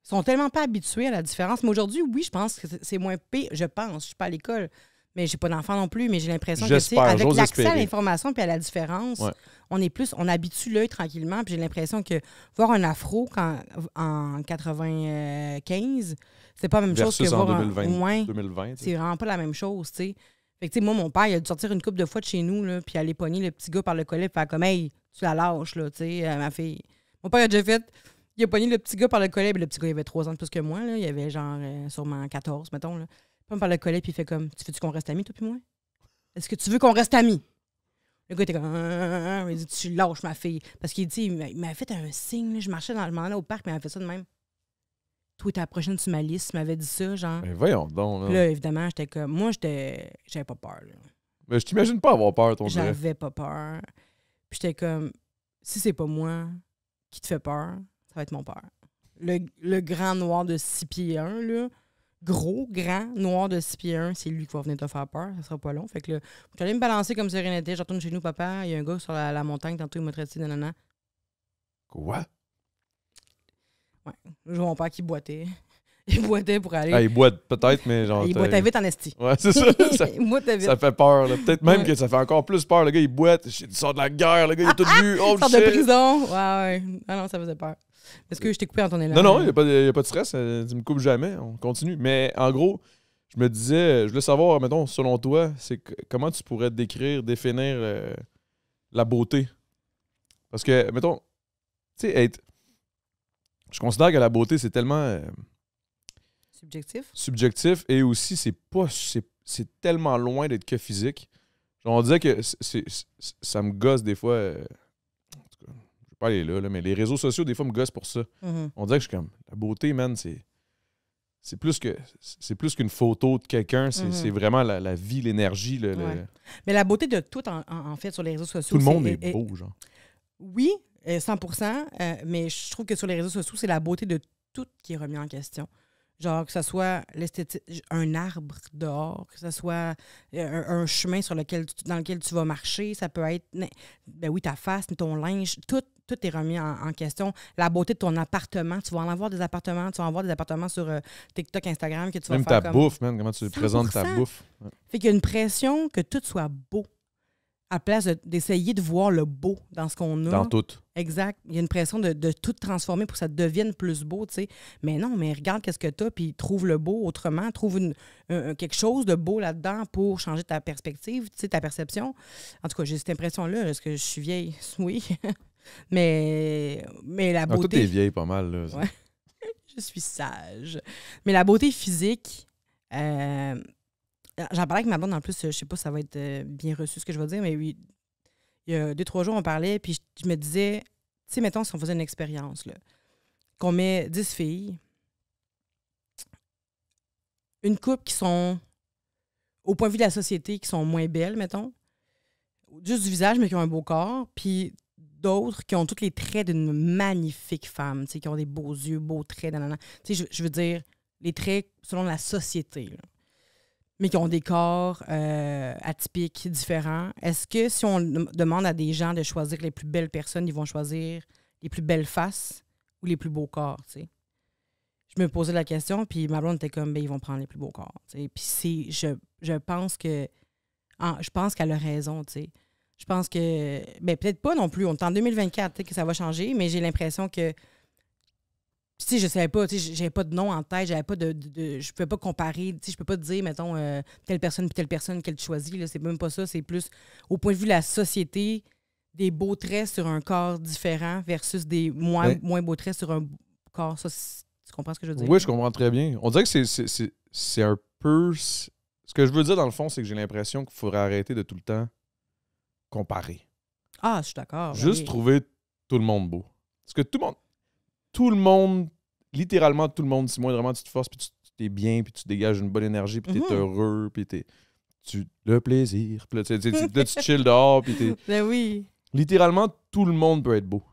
Ils sont tellement pas habitués à la différence. Mais aujourd'hui, oui, je pense que c'est moins pire. Je pense. Je suis pas à l'école. Mais j'ai pas d'enfant non plus. Mais j'ai l'impression que, tu sais, avec j'ose l'accès à espérer. l'information puis à la différence, on habitue l'œil tranquillement. Puis j'ai l'impression que voir un afro en 95, c'est pas la même chose que Versus en voir 2020. C'est vraiment pas la même chose, tu sais. Fait que, tu sais, moi, mon père, il a dû sortir une couple de fois de chez nous, là, puis aller pogner le petit gars par le collet, puis faire comme, hey, tu la lâches, là, tu sais, ma fille. Mon père a déjà fait, il a pogné le petit gars par le collet, puis le petit gars, il avait 3 ans de plus que moi, là. Il avait genre sûrement 14, mettons, là. Puis par le collet, puis il fait comme, tu veux-tu qu'on reste amis, toi, puis moi? Est-ce que tu veux qu'on reste amis? Le gars était comme, il dit, tu lâches ma fille. Parce qu'il dit, il m'avait fait un signe, là. Je marchais dans le moment là au parc, mais il m'avait fait ça de même. Toi, t'es la prochaine sur ma liste, tu m'avais dit ça, genre. Mais voyons donc, là. Puis là, évidemment, j'étais comme, moi, j'avais pas peur, là. Mais je t'imagine pas avoir peur, ton dirait. J'avais pas peur. Puis j'étais comme, si c'est pas moi qui te fait peur, ça va être mon père. Le grand noir de 6 pieds 1, là, gros, grand, noir de 6 pieds 1, c'est lui qui va venir te faire peur. Ça sera pas long. Fait que là, j'allais me balancer comme sérénité. Je retourne chez nous, papa. Il y a un gars sur la montagne, tantôt il m'a traité de nanana. Quoi? Ouais. Je vois mon père qui boitait. Il boitait pour aller. Ah, il boite peut-être, mais genre. Il boitait vite en esti. Ouais, c'est ça. Il boitait vite. Ça fait peur, là. Peut-être même que ça fait encore plus peur. Le gars, il boite. Il sort de la guerre. Le gars, il a tout vu. Oh, il sort de prison. Ouais. Ah non, ça faisait peur. Est-ce que je t'ai coupé en ton élan? Non, il n'y a pas de stress. Tu me coupes jamais. On continue. Mais en gros, je me disais, je voulais savoir, mettons, selon toi, c'est comment tu pourrais définir la beauté. Parce que, mettons, tu sais, je considère que la beauté, c'est tellement subjectif et aussi, c'est tellement loin d'être que physique. Genre, on disait que ça me gosse des fois. En tout cas, je vais pas aller là, mais les réseaux sociaux, des fois, me gossent pour ça. Mm-hmm. On dirait que je suis comme, la beauté, man, c'est plus qu'une photo de quelqu'un, c'est vraiment la vie, l'énergie. Mais la beauté de tout, en fait, sur les réseaux sociaux. Tout le monde est beau, genre. Oui, 100%, mais je trouve que sur les réseaux sociaux, c'est la beauté de tout qui est remis en question. Genre, que ce soit l'esthétique, un arbre dehors, que ce soit un chemin dans lequel tu vas marcher, ça peut être, ben oui, ta face, ton linge, tout est remis en question. La beauté de ton appartement, tu vas en avoir des appartements, tu vas en avoir des appartements sur TikTok, Instagram, que tu vas même faire ta bouffe, man, comment tu présentes ta bouffe. Ouais. Fait qu'il y a une pression que tout soit beau, à place d'essayer de voir le beau dans ce qu'on a. Dans tout. Exact. Il y a une pression de tout transformer pour que ça devienne plus beau, tu sais. Mais non, mais regarde qu'est-ce que tu as, puis trouve le beau autrement. Trouve quelque chose de beau là-dedans pour changer ta perspective, tu sais, ta perception. En tout cas, j'ai cette impression-là. Est-ce que je suis vieille? Oui. mais la beauté... Ah, toi, t'es vieille pas mal, là. Ouais. Je suis sage. Mais la beauté physique... J'en parlais avec ma blonde en plus, je sais pas si ça va être bien reçu ce que je vais dire, mais oui, il y a 2-3 jours, on parlait, puis je me disais, tu sais, mettons, si on faisait une expérience, là, qu'on met 10 filles, une couple qui sont, au point de vue de la société, qui sont moins belles, mettons, juste du visage, mais qui ont un beau corps, puis d'autres qui ont tous les traits d'une magnifique femme, tu sais, qui ont des beaux yeux, beaux traits, nanana. Tu sais, je veux dire, les traits selon la société, là, mais qui ont des corps atypiques, différents. Est-ce que si on demande à des gens de choisir les plus belles personnes, ils vont choisir les plus belles faces ou les plus beaux corps, tu sais? Je me posais la question, puis ma blonde était comme, ben ils vont prendre les plus beaux corps, tu sais. Puis je pense que, je pense qu'elle a raison, tu sais. Je pense que, ben peut-être pas non plus, on est en 2024, peut-être que ça va changer, mais j'ai l'impression que, tu sais, je savais pas, tu sais, j'avais pas de nom en tête, j'avais pas je pouvais pas comparer, tu sais, je peux pas te dire, mettons, telle personne puis telle personne qu'elle choisit, là, c'est même pas ça, c'est plus au point de vue de la société, des beaux traits sur un corps différent versus des moins beaux traits sur un corps. Ça, tu comprends ce que je veux dire? Oui, je comprends très bien. On dirait que c'est un peu... Ce que je veux dire, dans le fond, c'est que j'ai l'impression qu'il faudrait arrêter de tout le temps comparer. Ah, je suis d'accord. Juste trouver tout le monde beau. Parce que tout le monde, littéralement tout le monde, si moindrement tu te forces, puis tu t'es bien, puis tu dégages une bonne énergie, puis t'es heureux, puis le plaisir. Puis là, tu chill dehors, puis t'es... Ben oui. Littéralement, tout le monde peut être beau.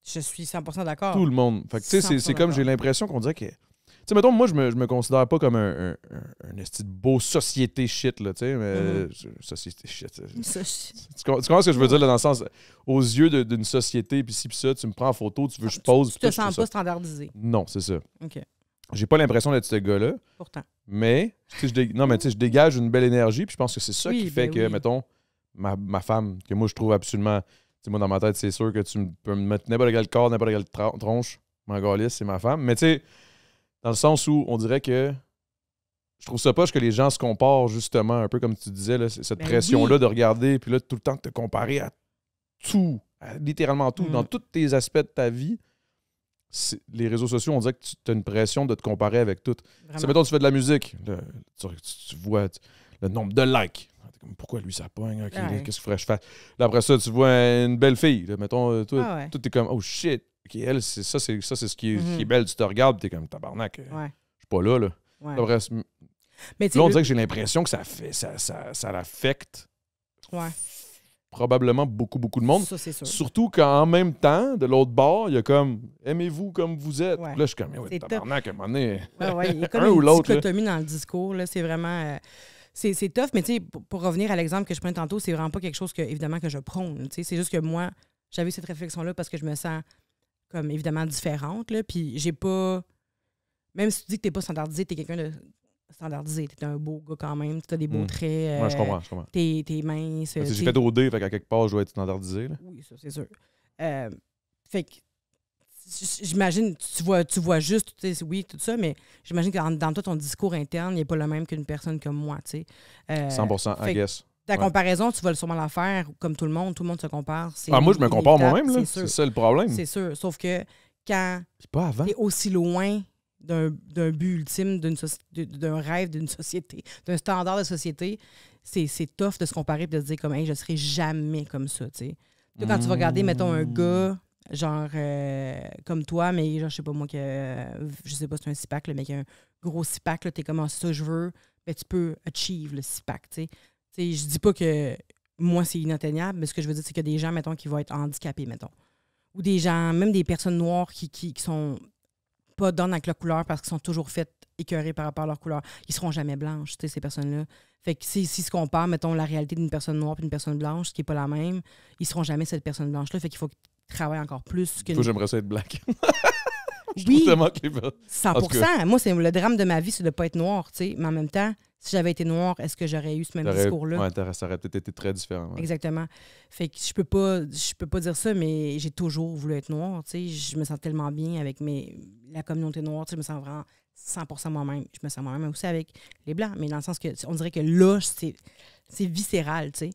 Je suis 100% d'accord. Tout le monde. Fait que tu sais, c'est comme j'ai l'impression qu'on dirait que... Tu sais, mettons, moi, je me considère pas comme un esti de beau société shit, là, tu sais, mais... Société shit. Tu comprends ce que je veux dire, là, dans le sens... Aux yeux d'une société, puis ci, puis ça, tu me prends en photo, tu veux que je pose... Tu te sens pas standardisé. Non, c'est ça. OK. J'ai pas l'impression d'être ce gars-là. Pourtant. Mais, tu sais, je dégage une belle énergie, puis je pense que c'est ça qui fait que, mettons, ma femme, que moi, je trouve absolument... Tu sais, moi, dans ma tête, c'est sûr que tu peux me mettre n'importe quel corps, n'importe quelle tronche. M'en galisse, c'est ma femme. Mais tu sais, dans le sens où on dirait que je trouve ça poche que les gens se comparent, justement, un peu comme tu disais, là, cette pression-là de regarder, puis là, tout le temps, de te comparer à tout, à littéralement tout, dans tous tes aspects de ta vie. Les réseaux sociaux, on dirait que tu as une pression de te comparer avec tout. C'est, mettons, tu fais de la musique, tu vois le nombre de likes. Pourquoi lui ça pogne? Okay, qu'est-ce qu'il faudrait que je fasse? Là, après ça, tu vois une belle fille. Là, mettons, toi, tout est comme oh shit. Okay, elle, c'est ce qui est belle. Tu te regardes, t'es comme tabarnak. Je suis pas là. Après, mais là, on dirait que j'ai l'impression que ça l'affecte probablement beaucoup de monde. Ça, c'est sûr. Surtout qu'en même temps, de l'autre bord, il y a comme aimez-vous comme vous êtes. Là, je suis comme tabarnak à un moment donné. Il y a comme une dichotomie dans le discours. Là, c'est vraiment. C'est tough, mais tu sais, pour revenir à l'exemple que je prenais tantôt, c'est vraiment pas quelque chose que, évidemment, que je prône. C'est juste que moi, j'avais cette réflexion-là parce que je me sens comme évidemment différente. Là, puis j'ai pas. Même si tu dis que t'es pas standardisé, t'es quelqu'un de standardisé. T'es un beau gars quand même. Tu as des beaux traits. Ouais, je comprends. T'es mince. J'ai fait OD, fait qu'à quelque part, je dois être standardisé. Là. Oui, ça, c'est sûr. Fait que j'imagine, tu vois juste, oui, tout ça, mais j'imagine que dans tout ton discours interne, il n'est pas le même qu'une personne comme moi, tu sais. 100%, I guess. Ta comparaison, tu vas sûrement la faire comme tout le monde se compare. Moi, je me compare moi-même, là. C'est ça le problème. C'est sûr. Sauf que quand tu es aussi loin d'un but ultime, d'un rêve d'une société, d'un standard de société, c'est tough de se comparer et de se dire comme, hey, je ne serai jamais comme ça, tu sais. Quand tu vas regarder, mettons, un gars genre comme toi, mais genre, je sais pas moi, je sais pas si c'est un six-pack, mais qui a un gros six-pack, t'es comme ça que je veux, ben, tu peux achieve le six-pack, tu sais. Je dis pas que moi, c'est inatteignable, mais ce que je veux dire, c'est qu'il y a des gens, mettons, qui vont être handicapés, mettons. Ou des gens, même des personnes noires qui sont pas donnes avec leur couleur parce qu'ils sont toujours faites écœurées par rapport à leur couleur. Ils seront jamais blanches, tu sais, ces personnes-là. Fait que si se compare, mettons, la réalité d'une personne noire et d'une personne blanche, ce qui n'est pas la même, ils seront jamais cette personne blanche-là. Fait qu'il faut travailler encore plus. Toi, j'aimerais ça être black. Oui, 100%. Moi, c'est le drame de ma vie, c'est de ne pas être noire, tu sais. Mais en même temps, si j'avais été noire, est-ce que j'aurais eu ce même discours-là? Ouais, ça aurait peut-être été très différent. Ouais. Exactement. Fait que je peux pas dire ça, mais j'ai toujours voulu être noire, tu sais. Je me sens tellement bien avec la communauté noire, tu sais, je me sens vraiment 100% moi-même. Je me sens moi-même aussi avec les Blancs, mais dans le sens que on dirait que là, c'est viscéral, tu sais.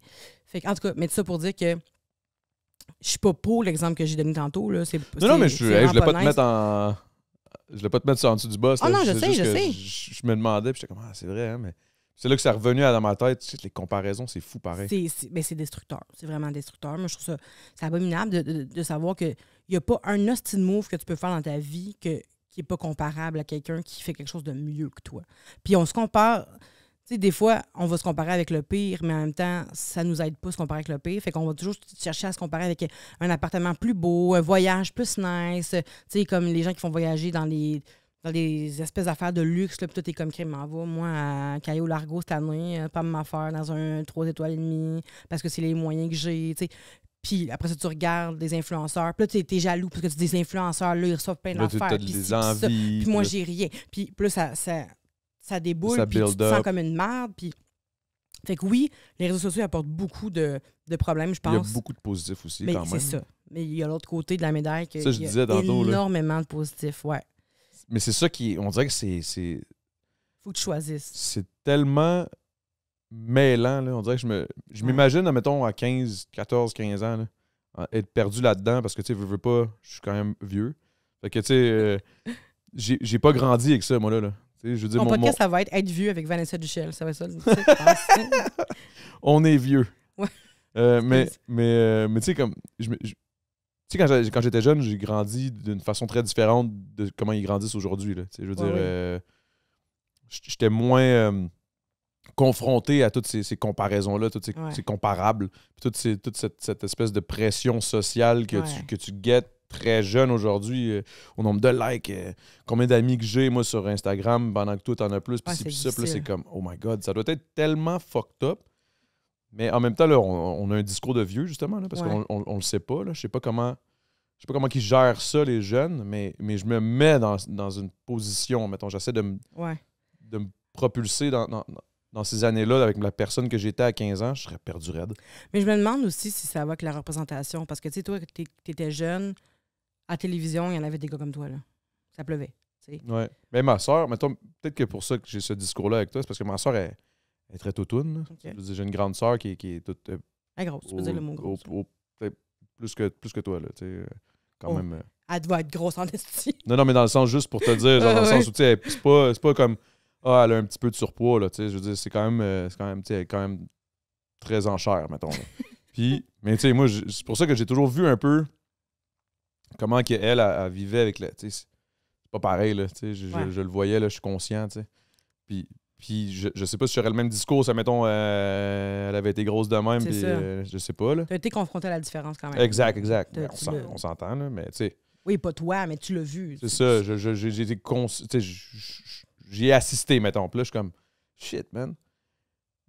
Fait que, en tout cas, mais tout ça pour dire que je suis pas pour l'exemple que j'ai donné tantôt. Là. Non, mais je voulais pas te mettre en... Je voulais pas te mettre en dessous du boss. Ah non, je sais. Je me demandais, puis j'étais comme, c'est vrai, hein, mais c'est là que c'est revenu dans ma tête. Tu sais, les comparaisons, c'est fou pareil. Mais c'est destructeur. C'est vraiment destructeur. Moi, je trouve ça c'est abominable de savoir qu'il n'y a pas un hostile move que tu peux faire dans ta vie qui n'est pas comparable à quelqu'un qui fait quelque chose de mieux que toi. Puis on se compare... Tu sais, des fois, on va se comparer avec le pire, mais en même temps, ça nous aide pas à se comparer avec le pire. Fait qu'on va toujours chercher à se comparer avec un appartement plus beau, un voyage plus nice. Tu sais, comme les gens qui font voyager dans dans des espèces d'affaires de luxe, là, puis tout est comme crime m'en va. Moi, à Caillou Largo cette année, pas m'affaire dans un 3 étoiles et demi, parce que c'est les moyens que j'ai, tu sais. Puis après ça, tu regardes des influenceurs. Puis là, t'es jaloux parce que tu dis, des influenceurs, là, ils reçoivent plein d'affaires. T'as Puis des ci, envies. puis ça. Puis moi, j'ai rien. Puis là, ça déboule, Ça puis tu build te sens up. comme une merde. Puis... Fait que oui, les réseaux sociaux apportent beaucoup de problèmes, je Il y a pense. beaucoup de positifs aussi, Mais quand c'est même. ça. Mais il y a l'autre côté de la médaille que Ça, je il y a disais tantôt, là. énormément de positifs, ouais. Mais c'est ça qui... On dirait que c'est Faut que tu choisisses. c'est tellement mêlant, là. On dirait que je m'imagine, mettons, à 14, 15 ans, là, être perdu là-dedans parce que, tu sais, veux pas, je suis quand même vieux. Fait que, tu sais, j'ai pas grandi avec ça, moi, là. Tu sais, je veux dire, Mon podcast, ça va être vieux avec Vanessa Duchel. Ça va être ça, tu sais, je pense. On est vieux. Ouais. Mais tu sais, comme... Tu sais, quand j'étais jeune, j'ai grandi d'une façon très différente de comment ils grandissent aujourd'hui, là. Tu sais, je veux dire... J'étais moins confronté à toutes ces comparaisons-là, toutes ces comparables, puis toute cette espèce de pression sociale que tu guettes très jeune aujourd'hui, au nombre de likes, combien d'amis que j'ai, moi, sur Instagram, pendant que toi, t'en as plus, puis ci, puis ça, puis là, c'est comme, oh my God, ça doit être tellement fucked up. Mais en même temps, là, on a un discours de vieux, justement, là, parce qu'on le sait pas, là. Je sais pas comment ils gèrent ça, les jeunes, mais je me mets dans une position, mettons, j'essaie de me propulser dans ces années-là avec la personne que j'étais à 15 ans, je serais perdu raide. Mais je me demande aussi si ça va avec la représentation. Parce que, tu sais, toi, tu étais jeune, à la télévision, il y en avait des gars comme toi, là. Ça pleuvait, tu sais. Ouais. Mais ma soeur, mettons, peut-être que pour ça que j'ai ce discours-là avec toi, c'est parce que ma soeur est très toutoune. Okay. J'ai une grande soeur qui est toute... grosse, tu peux dire le mot grosse. Peut-être plus que toi, là, tu sais, quand même... Elle doit être grosse en esti. Non, mais dans le sens, juste pour te dire, genre, dans le sens où, tu sais, c'est pas comme... Ah, elle a un petit peu de surpoids, là, tu sais, je veux dire, c'est quand même, tu sais, quand même très en chair, mettons, là. Puis, mais tu sais, moi, c'est pour ça que j'ai toujours vu un peu comment elle vivait avec la, tu sais, c'est pas pareil, là, tu sais, je le voyais, là, je suis conscient, tu sais. Puis je sais pas si j'aurais le même discours, ça, mettons, elle avait été grosse de même, puis je sais pas, là. T'as été confronté à la différence, quand même. Exact. On s'entend, là, mais tu sais. Oui, pas toi, mais tu l'as vu. C'est ça, j'ai été conscient, tu sais, j'y ai assisté, mettons. Puis là, je suis comme, shit, man.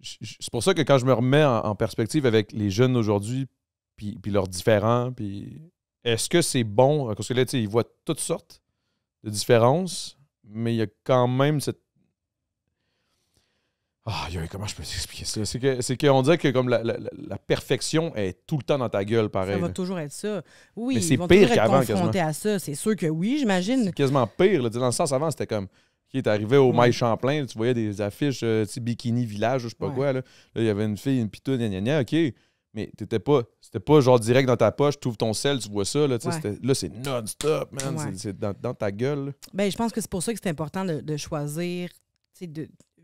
C'est pour ça que quand je me remets en perspective avec les jeunes d'aujourd'hui, puis leurs différents, puis est-ce que c'est bon? Parce que là, tu sais, ils voient toutes sortes de différences, mais il y a quand même cette... comment je peux t'expliquer ça? C'est qu'on dirait que comme la perfection est tout le temps dans ta gueule, pareil. Ça va toujours être ça. Oui, mais c'est ils vont pire toujours être qu'avant, confrontés à ça. C'est sûr que oui, j'imagine. C'est quasiment pire. Là. Dans le sens, avant, c'était comme... T'arrivais au Maille Champlain, tu voyais des affiches, bikini village, je sais pas quoi. Là, il y avait une fille, une pitoune, OK. Mais c'était pas genre direct dans ta poche, tu ouvres ton sel, tu vois ça. Là, là c'est non-stop, man. Ouais. C'est dans ta gueule. Ben, je pense que c'est pour ça que c'est important de choisir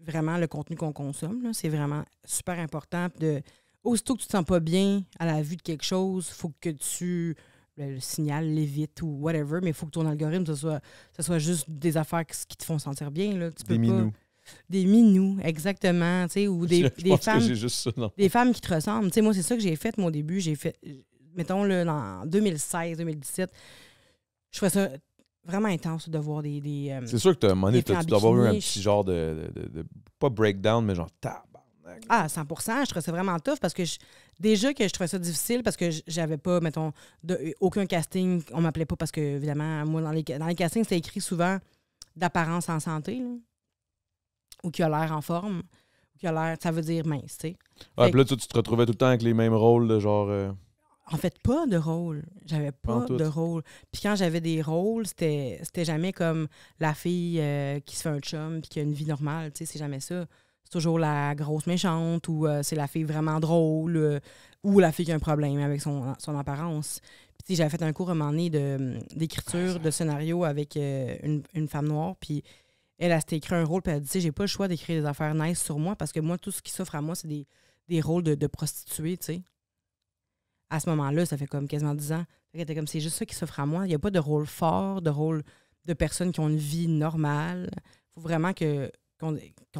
vraiment le contenu qu'on consomme. C'est vraiment super important. Aussitôt que tu te sens pas bien à la vue de quelque chose, il faut que tu... le signal l'évite ou whatever, mais il faut que ton algorithme, ce soit juste des affaires qui te font sentir bien. Là. Tu peux minous. Des minous, exactement. Ou des femmes. Juste ça, des femmes qui te ressemblent. T'sais, moi, c'est ça que j'ai fait, moi, au début. J'ai fait, mettons, là, en 2016-2017, je trouvais ça vraiment intense de voir des c'est sûr que tu dois avoir eu un petit genre de pas breakdown, mais genre Ah, 100%. Je trouvais ça vraiment tough parce que déjà que je trouvais ça difficile parce que j'avais pas, mettons, aucun casting. On m'appelait pas parce que, évidemment, moi, dans les castings, c'était écrit souvent d'apparence en santé, là, ou qui a l'air en forme, ou qui a l'air, ça veut dire mince, tu sais. Ah, puis là, tu te retrouvais tout le temps avec les mêmes rôles, de genre... En fait, pas de rôle. J'avais pas de rôle. Puis quand j'avais des rôles, c'était jamais comme la fille qui se fait un chum puis qui a une vie normale, tu sais, c'est jamais ça. Toujours la grosse méchante ou c'est la fille vraiment drôle ou la fille qui a un problème avec son apparence. Puis j'avais fait un cours à un moment donné d'écriture de scénario avec une femme noire. Puis elle s'était écrit un rôle. Puis elle a dit, j'ai pas le choix d'écrire des affaires nice sur moi parce que moi, tout ce qui s'offre à moi, c'est des rôles de prostituée, tu sais. À ce moment-là, ça fait comme quasiment 10 ans. Comme, c'est juste ça qui s'offre à moi. Il n'y a pas de rôle fort, de rôle de personnes qui ont une vie normale. Il faut vraiment qu'on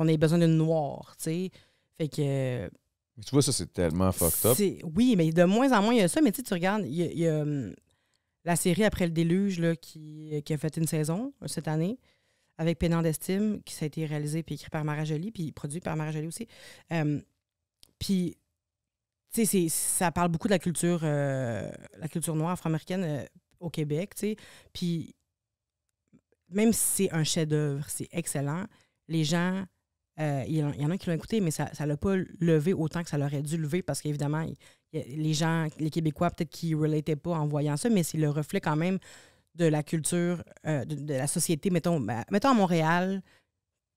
ait besoin d'une noire, tu sais. Fait que... Mais tu vois, ça, c'est tellement fucked up. Oui, mais de moins en moins, il y a ça. Mais tu regardes, il y a la série Après le déluge là, qui a fait une saison cette année avec Pénard d'estime, qui ça a été réalisé puis écrit par Mara Joly, puis produit par Mara Joly aussi. Puis, tu sais, ça parle beaucoup de la culture noire afro-américaine au Québec, tu sais. Puis, même si c'est un chef-d'œuvre, c'est excellent, les gens, il y en a qui l'ont écouté, mais ça l'a pas levé autant que ça l'aurait dû lever parce qu'évidemment, les gens, les Québécois, peut-être qu'ils ne relataient pas en voyant ça, mais c'est le reflet quand même de la culture, de la société, mettons à Montréal.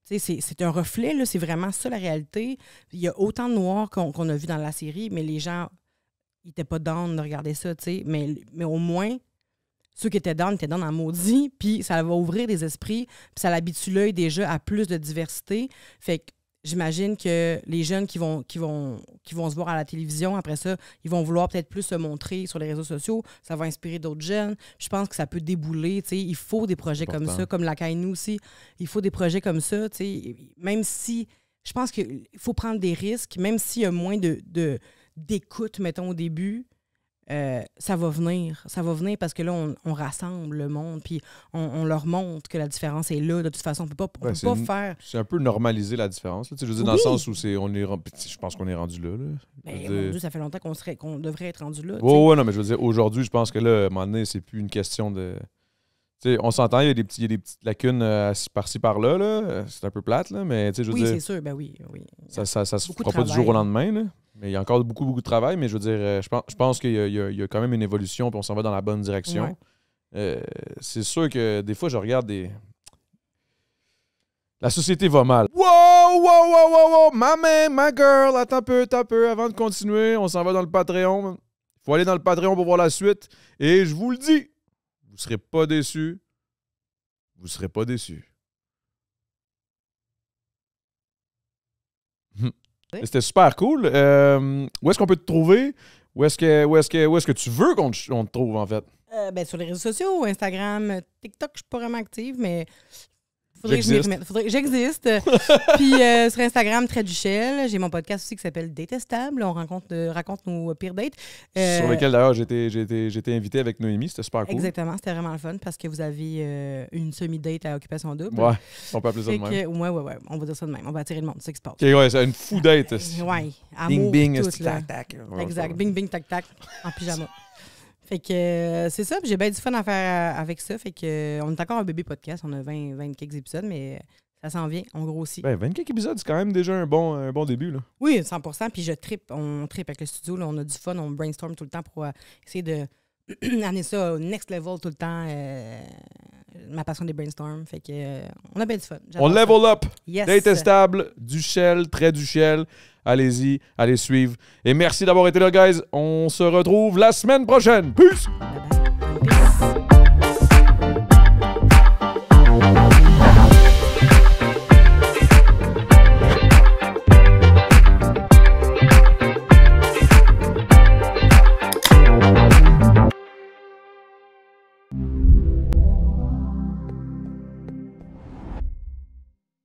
C'est un reflet, là, c'est vraiment ça la réalité. Il y a autant de noirs qu'on a vu dans la série, mais les gens n'étaient pas down de regarder ça, tu sais. Mais au moins, ceux qui étaient down en maudit, puis ça va ouvrir des esprits, puis ça l'habitue l'œil déjà à plus de diversité. Fait que j'imagine que les jeunes qui vont se voir à la télévision, après ça, ils vont vouloir peut-être plus se montrer sur les réseaux sociaux. Ça va inspirer d'autres jeunes. Je pense que ça peut débouler. T'sais. Il faut des projets comme ça, comme la Kainu aussi. Il faut des projets comme ça. T'sais. Même si, je pense qu'il faut prendre des risques, même s'il y a moins d'écoute, mettons, au début. Ça va venir parce que là, on rassemble le monde, puis on leur montre que la différence est là. De toute façon, on peut pas faire... C'est un peu normaliser la différence. Là. Je veux dire, dans le sens où je pense qu'on est rendu là. Ben, mon Dieu, ça fait longtemps qu'on devrait être rendu là. Oui, non, mais je veux dire, aujourd'hui, je pense que là, à un moment donné, c'est plus une question de... T'sais, on s'entend, il y a des petites lacunes par-ci, par-là. Là. C'est un peu plate, là, mais je veux dire... Oui, c'est sûr, ben oui. Ça se fera pas du jour au lendemain, là. Mais il y a encore beaucoup de travail, mais je veux dire, je pense qu'il y a quand même une évolution, puis on s'en va dans la bonne direction. Ouais. C'est sûr que des fois, je regarde des... La société va mal. Wow! Ma man, ma girl, attends un peu, avant de continuer, on s'en va dans le Patreon. Il faut aller dans le Patreon pour voir la suite. Et je vous le dis, vous serez pas déçus. Vous serez pas déçus. C'était super cool. Où est-ce qu'on peut te trouver? Où est-ce que tu veux qu'on te trouve, en fait? Sur les réseaux sociaux, Instagram, TikTok, je suis pas vraiment active, mais faudrait que je m'y remette. J'existe. Puis sur Instagram, Trait-du-Ciel, j'ai mon podcast aussi qui s'appelle Détestable. On raconte nos pires dates. Sur lequel, d'ailleurs, j'ai été invité avec Noémie. C'était super cool. Exactement. C'était vraiment le fun parce que vous avez une semi-date à Occupation Double. Ouais, on peut appeler ça de même. Ouais. On va dire ça de même. On va attirer le monde. C'est ça qui se passe. OK, ouais, c'est une fou date. Ouais. Bing, bing, tout, tac, tac. Exact. Bing, bing, tac, tac. En pyjama. Fait que c'est ça, j'ai bien du fun à faire avec ça. Fait que on est encore un bébé podcast, on a 20 quelques épisodes, mais ça s'en vient, on grossit. 20 quelques épisodes, c'est quand même déjà un bon début. Là. Oui, 100%. Puis on trippe avec le studio, là, on a du fun, on brainstorm tout le temps pour essayer de amener ça au next level tout le temps. Ma passion des brainstorms. Fait que on a bien du fun. On level ça. up. Yes. Détestable, Duchel, Trait-du-Ciel. Allez-y, allez suivre. Et merci d'avoir été là, guys. On se retrouve la semaine prochaine. Peace! Bye bye.